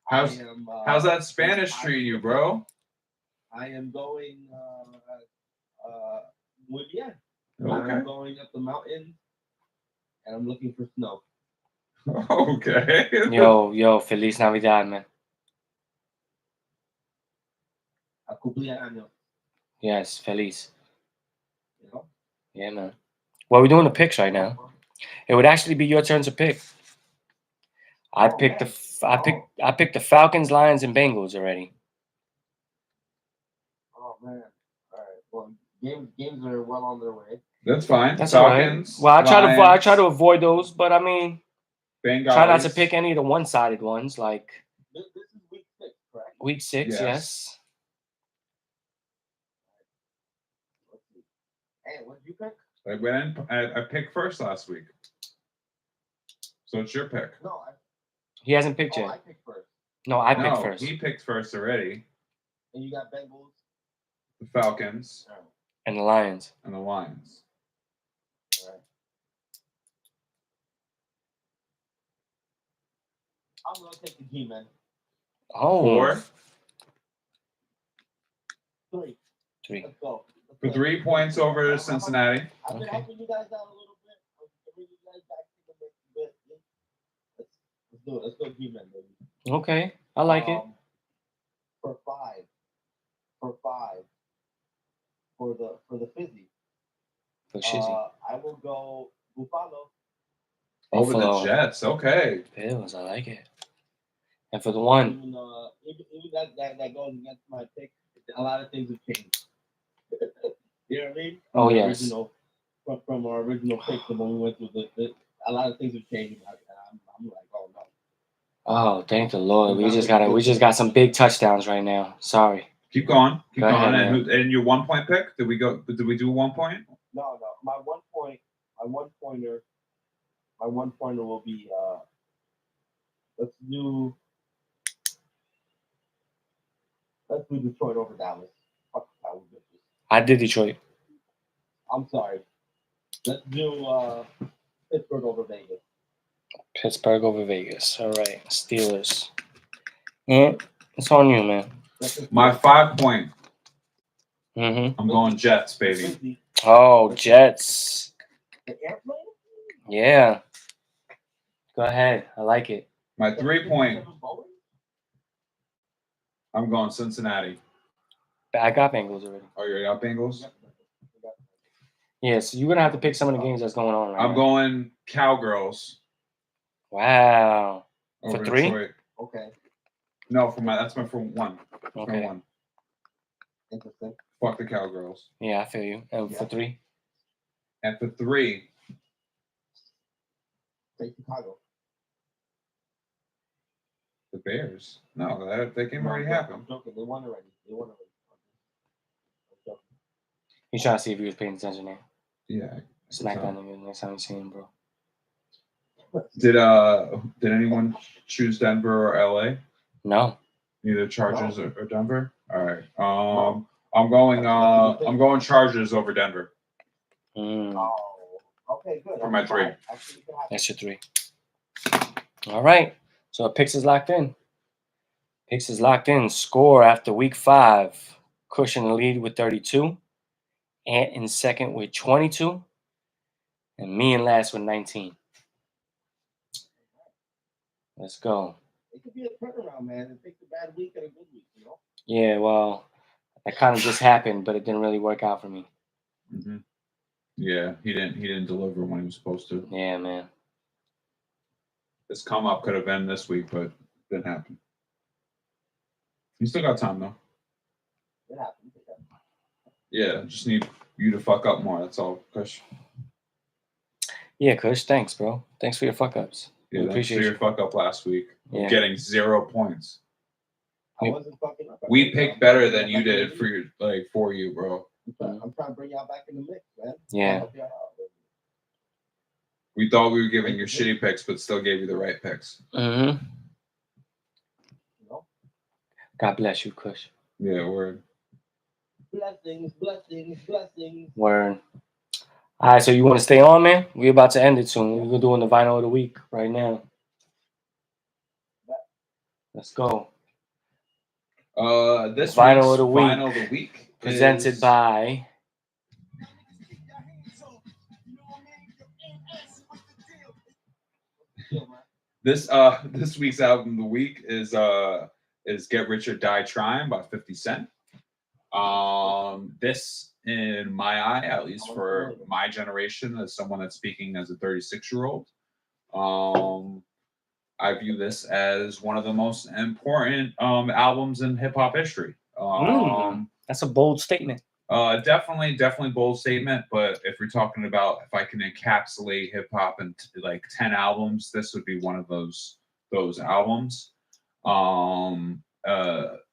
How's that Spanish treating you, bro? I am going. Muy bien. Okay. I'm going up the mountain, and I'm looking for snow. Okay. Yo, Feliz Navidad, man. A cumpleaños. Yes, Feliz. You know. Yeah, man. Well, we're doing the picks right now. It would actually be your turn to pick. I picked the Falcons, Lions, and Bengals already. Oh man. All right. Well, games are well on their way. That's fine. That's all right. Falcons, Well, I try Lions, to avoid those, but I mean, Bengalis. try not to pick any of the one-sided ones. Like This is week 6, correct? week 6, yes. Let's see. Hey, what did you pick? I picked first last week. So it's your pick. No, He hasn't picked I yet. picked first. No, I picked first. He picked first already. And you got Bengals. The Falcons And the Lions. and the Lions. All right. I'm gonna take the G-Men. Oh. 4 3. 3. Let's go. for 3 points over Cincinnati. I've been Okay. helping you guys out a little bit. I'm bringing you guys back to the bit. Let's do it. Let's go G-Men, baby. Okay, I like it. For 5. For the fizzy. For Shizzy. I will go Buffalo. Over the Buffalo. Jets. Okay. Bills, I like it. And for the one, Even that goes against my pick. A lot of things have changed. You know what I mean? Oh, The yes. Original, from our original pick, and when we went through a lot of things have changed. I'm like, oh no. oh, thank the Lord. We just got some big touchdowns right now. Sorry. Keep going. Keep Go going. ahead, And your 1 point pick? Did we do 1 point? No. My 1 point. My 1-pointer. My 1-pointer will be. Let's do. Let's do Detroit over Dallas. Fuck the Cowboys bitches. I did Detroit. I'm sorry. Let's do Pittsburgh over Vegas. Pittsburgh over Vegas. All right. Steelers. Yeah, it's on you, man. My 5 point. Mm-hmm. I'm going Jets, baby. Oh, Jets. The airplane? Yeah. Go ahead. I like it. My 3 point. I'm going Cincinnati. I got Bengals already. Oh, you got Bengals? Yeah, so you're gonna have to pick some of the games that's going on right I'm now. going Cowgirls. Wow. Over For 3? Detroit. Okay. No, that's my for 1. Okay. For 1. Interesting. Fuck the Cowgirls. Yeah, I feel you. And Yeah. for 3? And for 3, Say Chicago. the Bears. No, that game already I'm happened. joking. They won already. I'm joking. You trying to see if you was paying attention there. Yeah. Smackdown the next time you see him, bro. Did anyone choose Denver or LA? No. Neither Chargers or Denver? All right. No. I'm going Chargers over Denver Mm, Oh, okay, good. for my 3. Actually, it could happen. that's your 3. All right. So Picks is locked in. Picks is locked in. Score after week 5. Cush in the lead with 32. Ant in second with 22. And me in last with 19. Let's go. It could be a turnaround, man. It takes a bad week and a good week, you know? Yeah, well, that kind of just happened, but it didn't really work out for me. Mm-hmm. Yeah, he didn't deliver when he was supposed to. Yeah, man. This come up could have been this week, but didn't happen. You still got time though. It happens. Yeah, just need you to fuck up more. That's all, Kush. Yeah, Kush, thanks, bro. Thanks for your fuck ups. Yeah, We thanks appreciate for your you. fuck up last week. Yeah. Getting 0 points. I wasn't fucking up. We picked better than you did for you, bro. I'm trying to bring y'all back in the mix, man. Yeah. Help y'all out, baby. We thought we were giving you shitty picks, but still gave you the right picks. Mm-hmm. You know? God bless you, Kush. Yeah, word. Blessings, blessings, blessings. Word. All right, so you want to stay on, man? We're about to end it soon. We're doing the vinyl of the week right now. Let's go. This Vinyl week's of the week. Vinyl of the week Presented is by this week's album of the week is Get Rich or Die Trying by 50 Cent. This, in my eye, at least for my generation, as someone that's speaking as a 36-year-old, I view this as one of the most important albums in hip hop history. That's a bold statement. Definitely bold statement. But if we're talking about if I can encapsulate hip hop into like 10 albums, this would be one of those albums.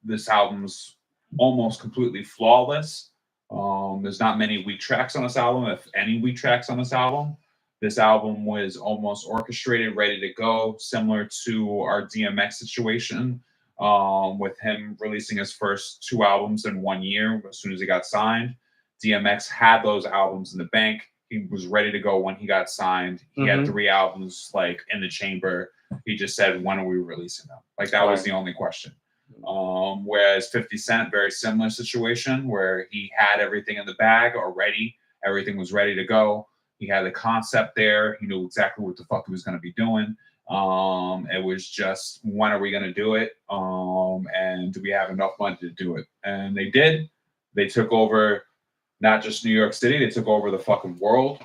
This album's almost completely flawless. There's not many weak tracks on this album, if any weak tracks on this album. This album was almost orchestrated, ready to go, similar to our DMX situation, with him releasing his first 2 albums in 1 year as soon as he got signed. DMX had those albums in the bank. He was ready to go when he got signed. He had 3 albums like in the chamber. He just said, when are we releasing them? Like that was the only question. Whereas 50 Cent, very similar situation where he had everything in the bag already. Everything was ready to go. He had the concept there. He knew exactly what the fuck he was going to be doing. It was just, when are we going to do it? And do we have enough money to do it? And they did. They took over not just New York City. They took over the fucking world.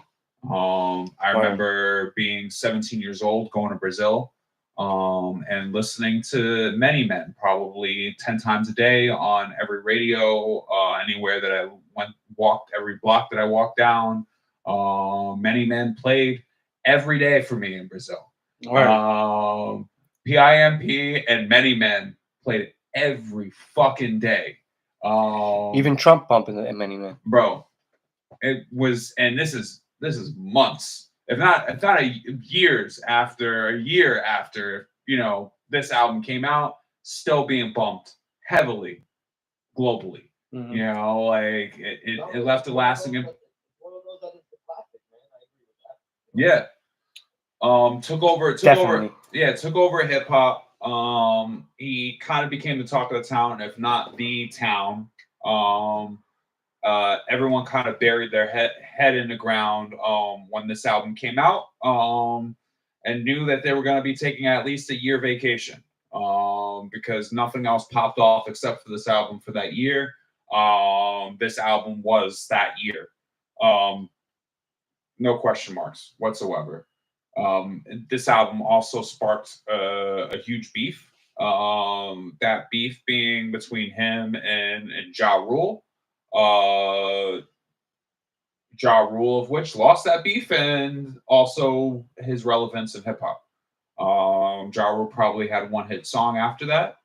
I remember being 17 years old, going to Brazil, and listening to many men, probably 10 times a day on every radio, anywhere that I walked, every block that I walked down. Many men played every day for me in Brazil. PIMP and Many Men played every fucking day. Even Trump bumping the Many Men. bro, it was, and this is months, if not years after, a year after, this album came out, still being bumped heavily globally. Mhm. Like it left a lasting. One of those that is the classic, man. I agree with that. Yeah. Took over Definitely. took over hip hop. He kind of became the talk of the town, if not the town. Everyone kind of buried their head in the ground when this album came out, and knew that they were going to be taking at least a year vacation, because nothing else popped off except for this album for that year. This album was that year. No question marks whatsoever. This album also sparked a huge beef. That beef being between him and Ja Rule. Ja Rule of which lost that beef, and also his relevance in hip hop. Ja Rule probably had one hit song after that.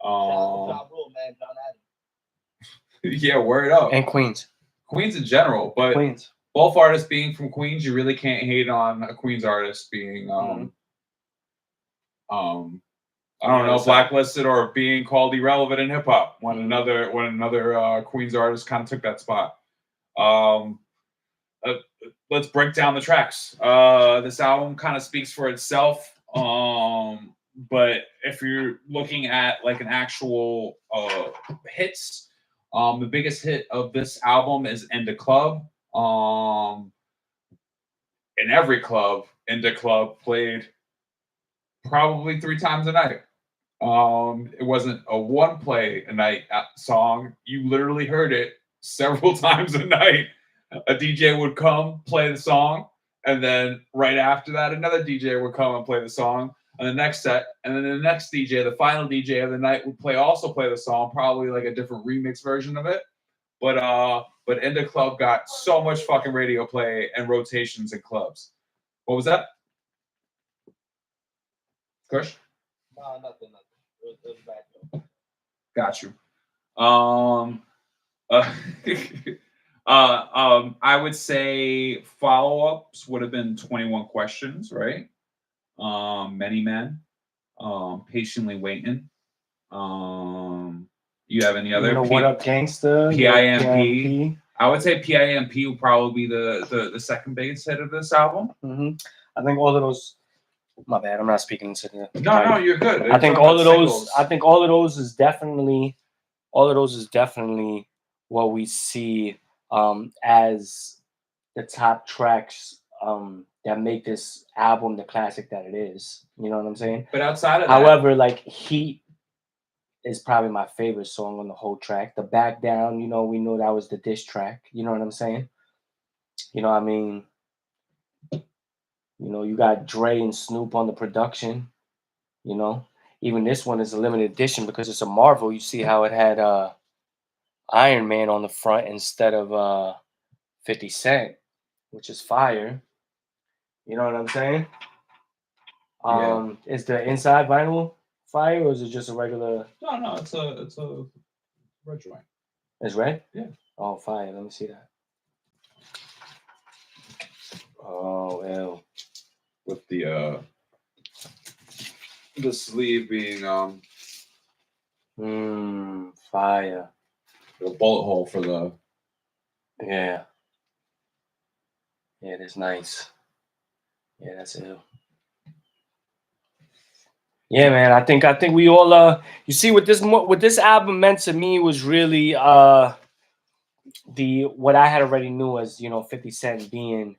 Shout out to Ja Rule, man. John Adams. Yeah, word up. And Queens. Queens in general, but Queens. both artists being from Queens, you really can't hate on a Queens artist being I don't know, blacklisted or being called irrelevant in hip hop when another Queens artist kind of took that spot. Let's break down the tracks. This album kind of speaks for itself. But if you're looking at like an actual hits, the biggest hit of this album is "In the Club." In every club, "In the Club" played probably 3 times a night. It wasn't a one play a night song. You literally heard it several times a night. A DJ would come, play the song, and then right after that, another DJ would come and play the song, and the next set, and then the next DJ, the final DJ of the night, would also play the song, probably like a different remix version of it. But "In the Club" got so much fucking radio play and rotations in clubs. What was that? Kush? No, nothing. It was bad, though. Got you. I would say follow-ups would have been 21 Questions, right? Many Men, Patiently Waiting. You have any other? What Up Gangsta? PIMP. I would say PIMP would probably be the second biggest hit of this album. Mm-hmm. I think all of those. My bad. I'm not speaking to the. No, you're good. I think all of those. I think all of those is definitely what we see as the top tracks that make this album the classic that it is. You know what I'm saying? But outside of that, however, like Heat is probably my favorite song on the whole track. The Back Down, we know that was the diss track. You know what I'm saying? I mean, you got Dre and Snoop on the production. Even this one is a limited edition because it's a Marvel. You see how it had Iron Man on the front instead of 50 Cent, which is fire. You know what I'm saying? Yeah. Is the inside vinyl fire or is it just a regular? No, it's a red joint. It's red? Yeah. Oh, fire. Let me see that. Oh, ew. With the sleeve being fire. the bullet hole for the. Yeah, that's nice. Yeah, that's ill. Yeah, man. I think we all you see what this album meant to me was really what I had already knew as 50 Cent being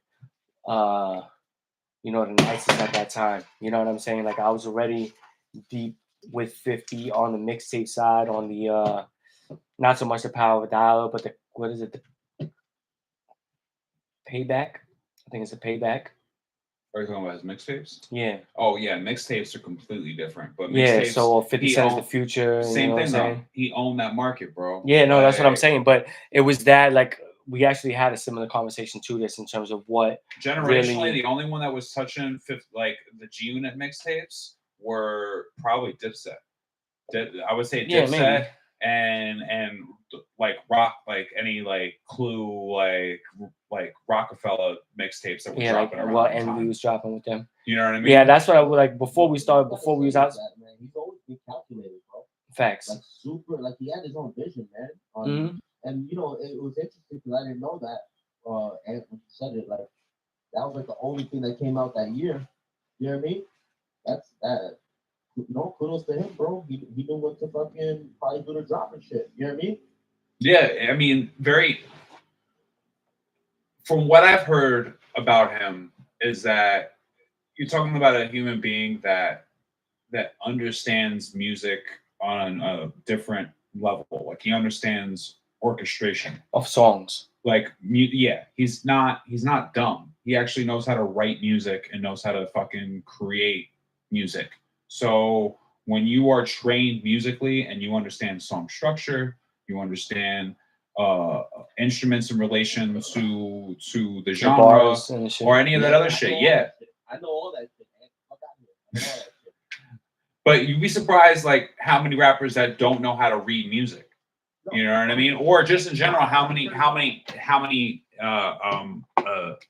the nicest at that time. You know what I'm saying? Like I was already deep with 50 on the mixtape side, on the not so much the Power of a Dollar, but the Payback. I think it's the Payback. Are you talking about his mixtapes? Yeah. Oh yeah, mixtapes are completely different. But yeah, mixtapes, so 50 Cent is the future. Same thing though. Saying? He owned that market, bro. Yeah, no, that's what I'm saying. But it was that like we actually had a similar conversation to this in terms of what generationally really, the only one that was touching like the G Unit mixtapes were probably Dipset. I would say Dipset and like rock, like any like Clue, like Rockefeller mixtapes that were Yeah, like dropping around what that Envy time. was dropping with them. You know what I mean? Yeah, that's what I would like before we started. Before we was out. That, man. He's always been calculated, bro. Facts. Like super, like he had his own vision, man. Mm-hmm. And you know, it was interesting because I didn't know that. And when you said it, like that was like the only thing that came out that year. You know what I mean? That's that. No kudos to him, bro. He knew what to fucking probably do the drop and shit. You know what I mean? Yeah, I mean, very. From what I've heard about him, is that you're talking about a human being that understands music on a different level. Like he understands orchestration Of songs. like yeah, he's not dumb. He actually knows how to write music and knows how to fucking create music. So when you are trained musically and you understand song structure, you understand instruments in relation to the genre bars and shit. or any of that other shit. Yeah, I know all that shit, man. I know all that shit. but you'd be surprised like how many rappers that don't know how to read music. You know what I mean? Or just in general, how many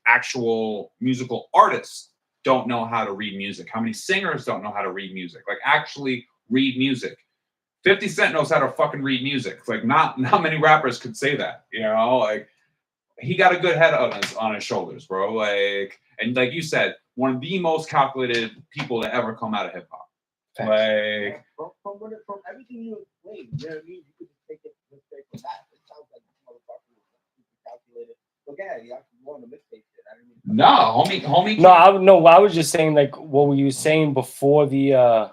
actual musical artists don't know how to read music? How many singers don't know how to read music? Like actually read music. 50 Cent knows how to fucking read music. It's like not many rappers could say that. You know, like he got a good head on his shoulders, bro. Like, and like you said, one of the most calculated people to ever come out of hip hop. Like from everything you explained, you know what I mean? You could just take it straight from that. It sounds like this motherfucker was super calculated. But yeah, you actually want to mistake shit. I didn't mean no, homie. No, I was just saying like what were you saying before the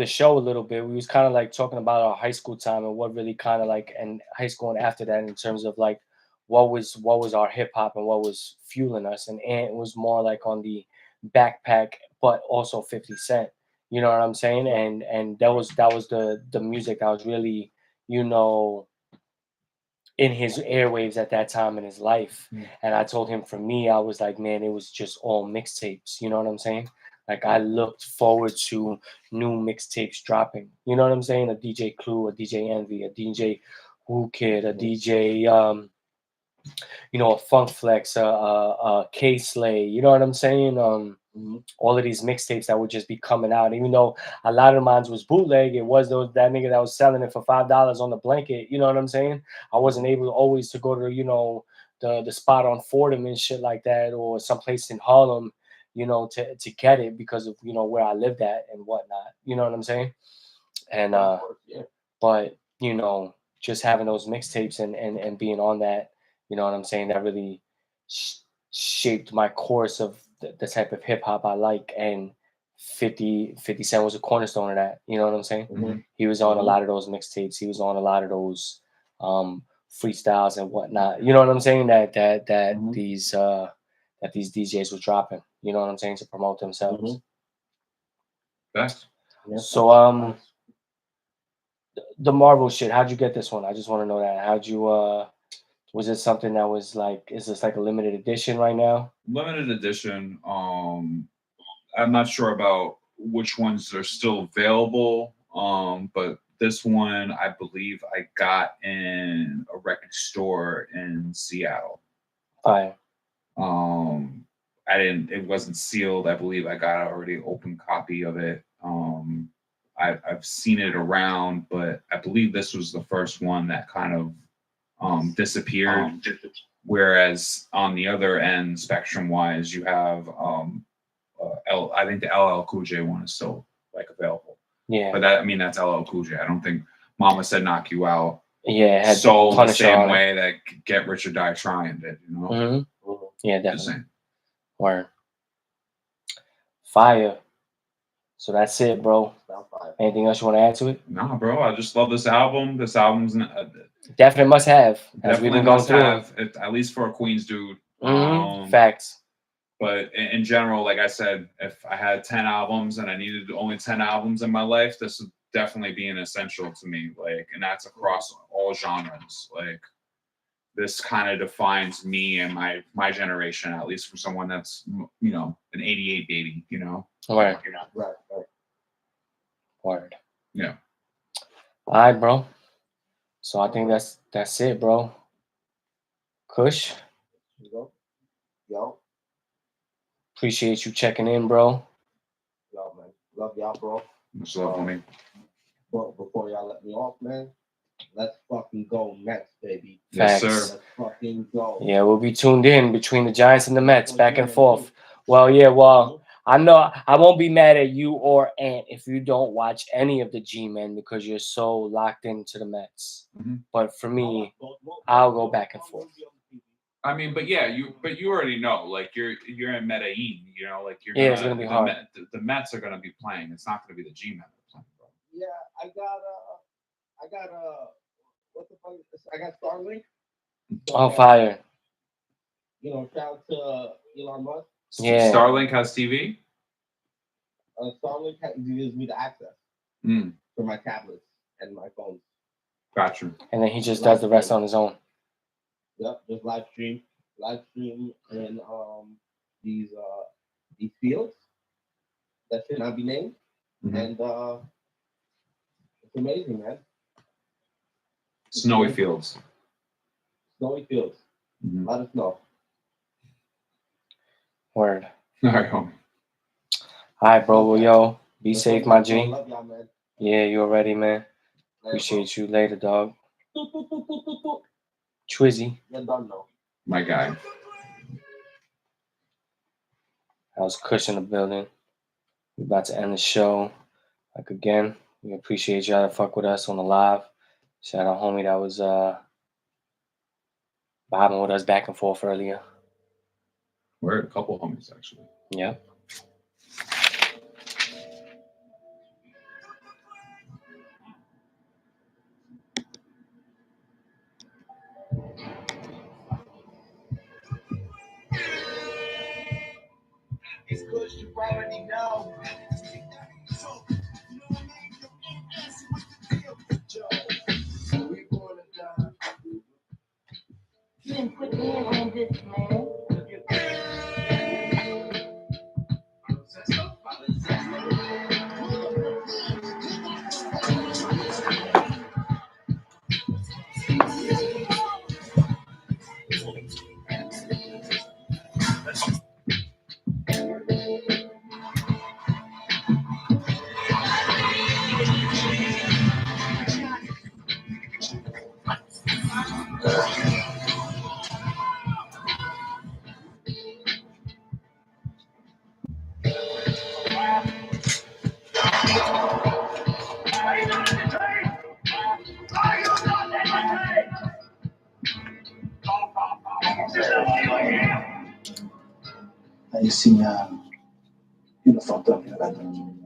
show a little bit. We was kind of like talking about our high school time and what really kind of like and high school and after that in terms of like what was our hip hop and what was fueling us, and Ant was more like on the backpack, but also 50 Cent. You know what I'm saying? And that was the music that was really, you know, in his airwaves at that time in his life. And I told him for me, I was like, man, it was just all mixtapes. You know what I'm saying? Like I looked forward to new mixtapes dropping. You know what I'm saying? A DJ Clue, a DJ Envy, a DJ Who Kid, a DJ you know, a Funk Flex, a K Slay. You know what I'm saying? All of these mixtapes that would just be coming out, even though a lot of mine was bootleg. It was that nigga that was selling it for $5 on the blanket. You know what I'm saying? I wasn't able to always to go to, you know, the spot on Fordham and shit like that, or someplace in Harlem, you know, to get it because of, you know, where I lived at and whatnot. You know what I'm saying? And but you know, just having those mixtapes and being on that, you know what I'm saying, that really shaped my course of the type of hip hop I like. And 50 Cent was a cornerstone of that. You know what I'm saying? He was on a lot of those mixtapes. He was on a lot of those freestyles and whatnot. You know what I'm saying? That these DJs were dropping. You know what I'm saying, to promote themselves. Best. So the Marvel shit. How'd you get this one? I just want to know that. How'd you was it something that was like, is this like a limited edition right now? Limited edition. I'm not sure about which ones are still available. But this one I believe I got in a record store in Seattle. Fine. It wasn't sealed. I believe I got already an open copy of it. I've seen it around, but I believe this was the first one that kind of disappeared. Whereas on the other end, spectrum wise, you have I think the LL Cool J one is still like available. Yeah. But that's LL Cool J. I don't think Mama Said Knock You Out. Yeah, it had sold the Punisher same on it. way that Get Rich or Die Trying did. You know. Yeah, Just definitely. saying. Word. Fire. So that's it, bro. Anything else you want to add to it? Nah, bro. I just love this album. This album's Definitely must have. As we've definitely been going must through have it, at least for a Queens dude. Facts. But in general, like I said, if I had 10 albums and I needed only 10 albums in my life, this would definitely be an essential to me. Like, and that's across all genres. Like, this kind of defines me and my generation, at least for someone that's, you know, an 88 baby, you know? Word. Right. Word. Yeah. All right, bro. So I think that's it, bro. Kush, You know? Yo, appreciate you checking in, bro. yo, man. Love y'all, bro. Much love, homie. But before y'all let me off, man, let's fucking go Mets, baby. Yes, Facts. sir. Let's fucking go. Yeah, we'll be tuned in between the Giants and the Mets, back and forth. Well, yeah, well, I know I won't be mad at you or Ant if you don't watch any of the G-Men because you're so locked into the Mets. Mhm. But for me, I'll go back and forth. I mean, but yeah, you already know, like you're in Medellin, you know, like you're Yeah, it's gonna be hard. The Mets are gonna be playing. It's not gonna be the G-Men playing, bro. Yeah, I got what the fuck? I got Starlink. Oh, fire. You know, shout out to Elon Musk. Yeah. Starlink has TV. Starlink gives me the access for my tablets and my phones. Gotcha. And then he just does the rest on his own. Yep, just live stream in these fields that should not be named, and it's amazing, man. Snowy fields. Snowy fields. Let us know. Word. All right, homie. All right, bro. Well, yo, be safe, my G. Love y'all, man. Yeah, you already, man. Appreciate you later, dog. Twizzy. You're done, though. My guy. I was Kush in the building. We about to end the show. Like again, we appreciate y'all that fuck with us on the live. Shout out homie that was vibing with us back and forth earlier. We're a couple homies actually. Yep. It's Kush, you already know. You didn't put me in this, man. Aí sim, you know, fucked up, you know,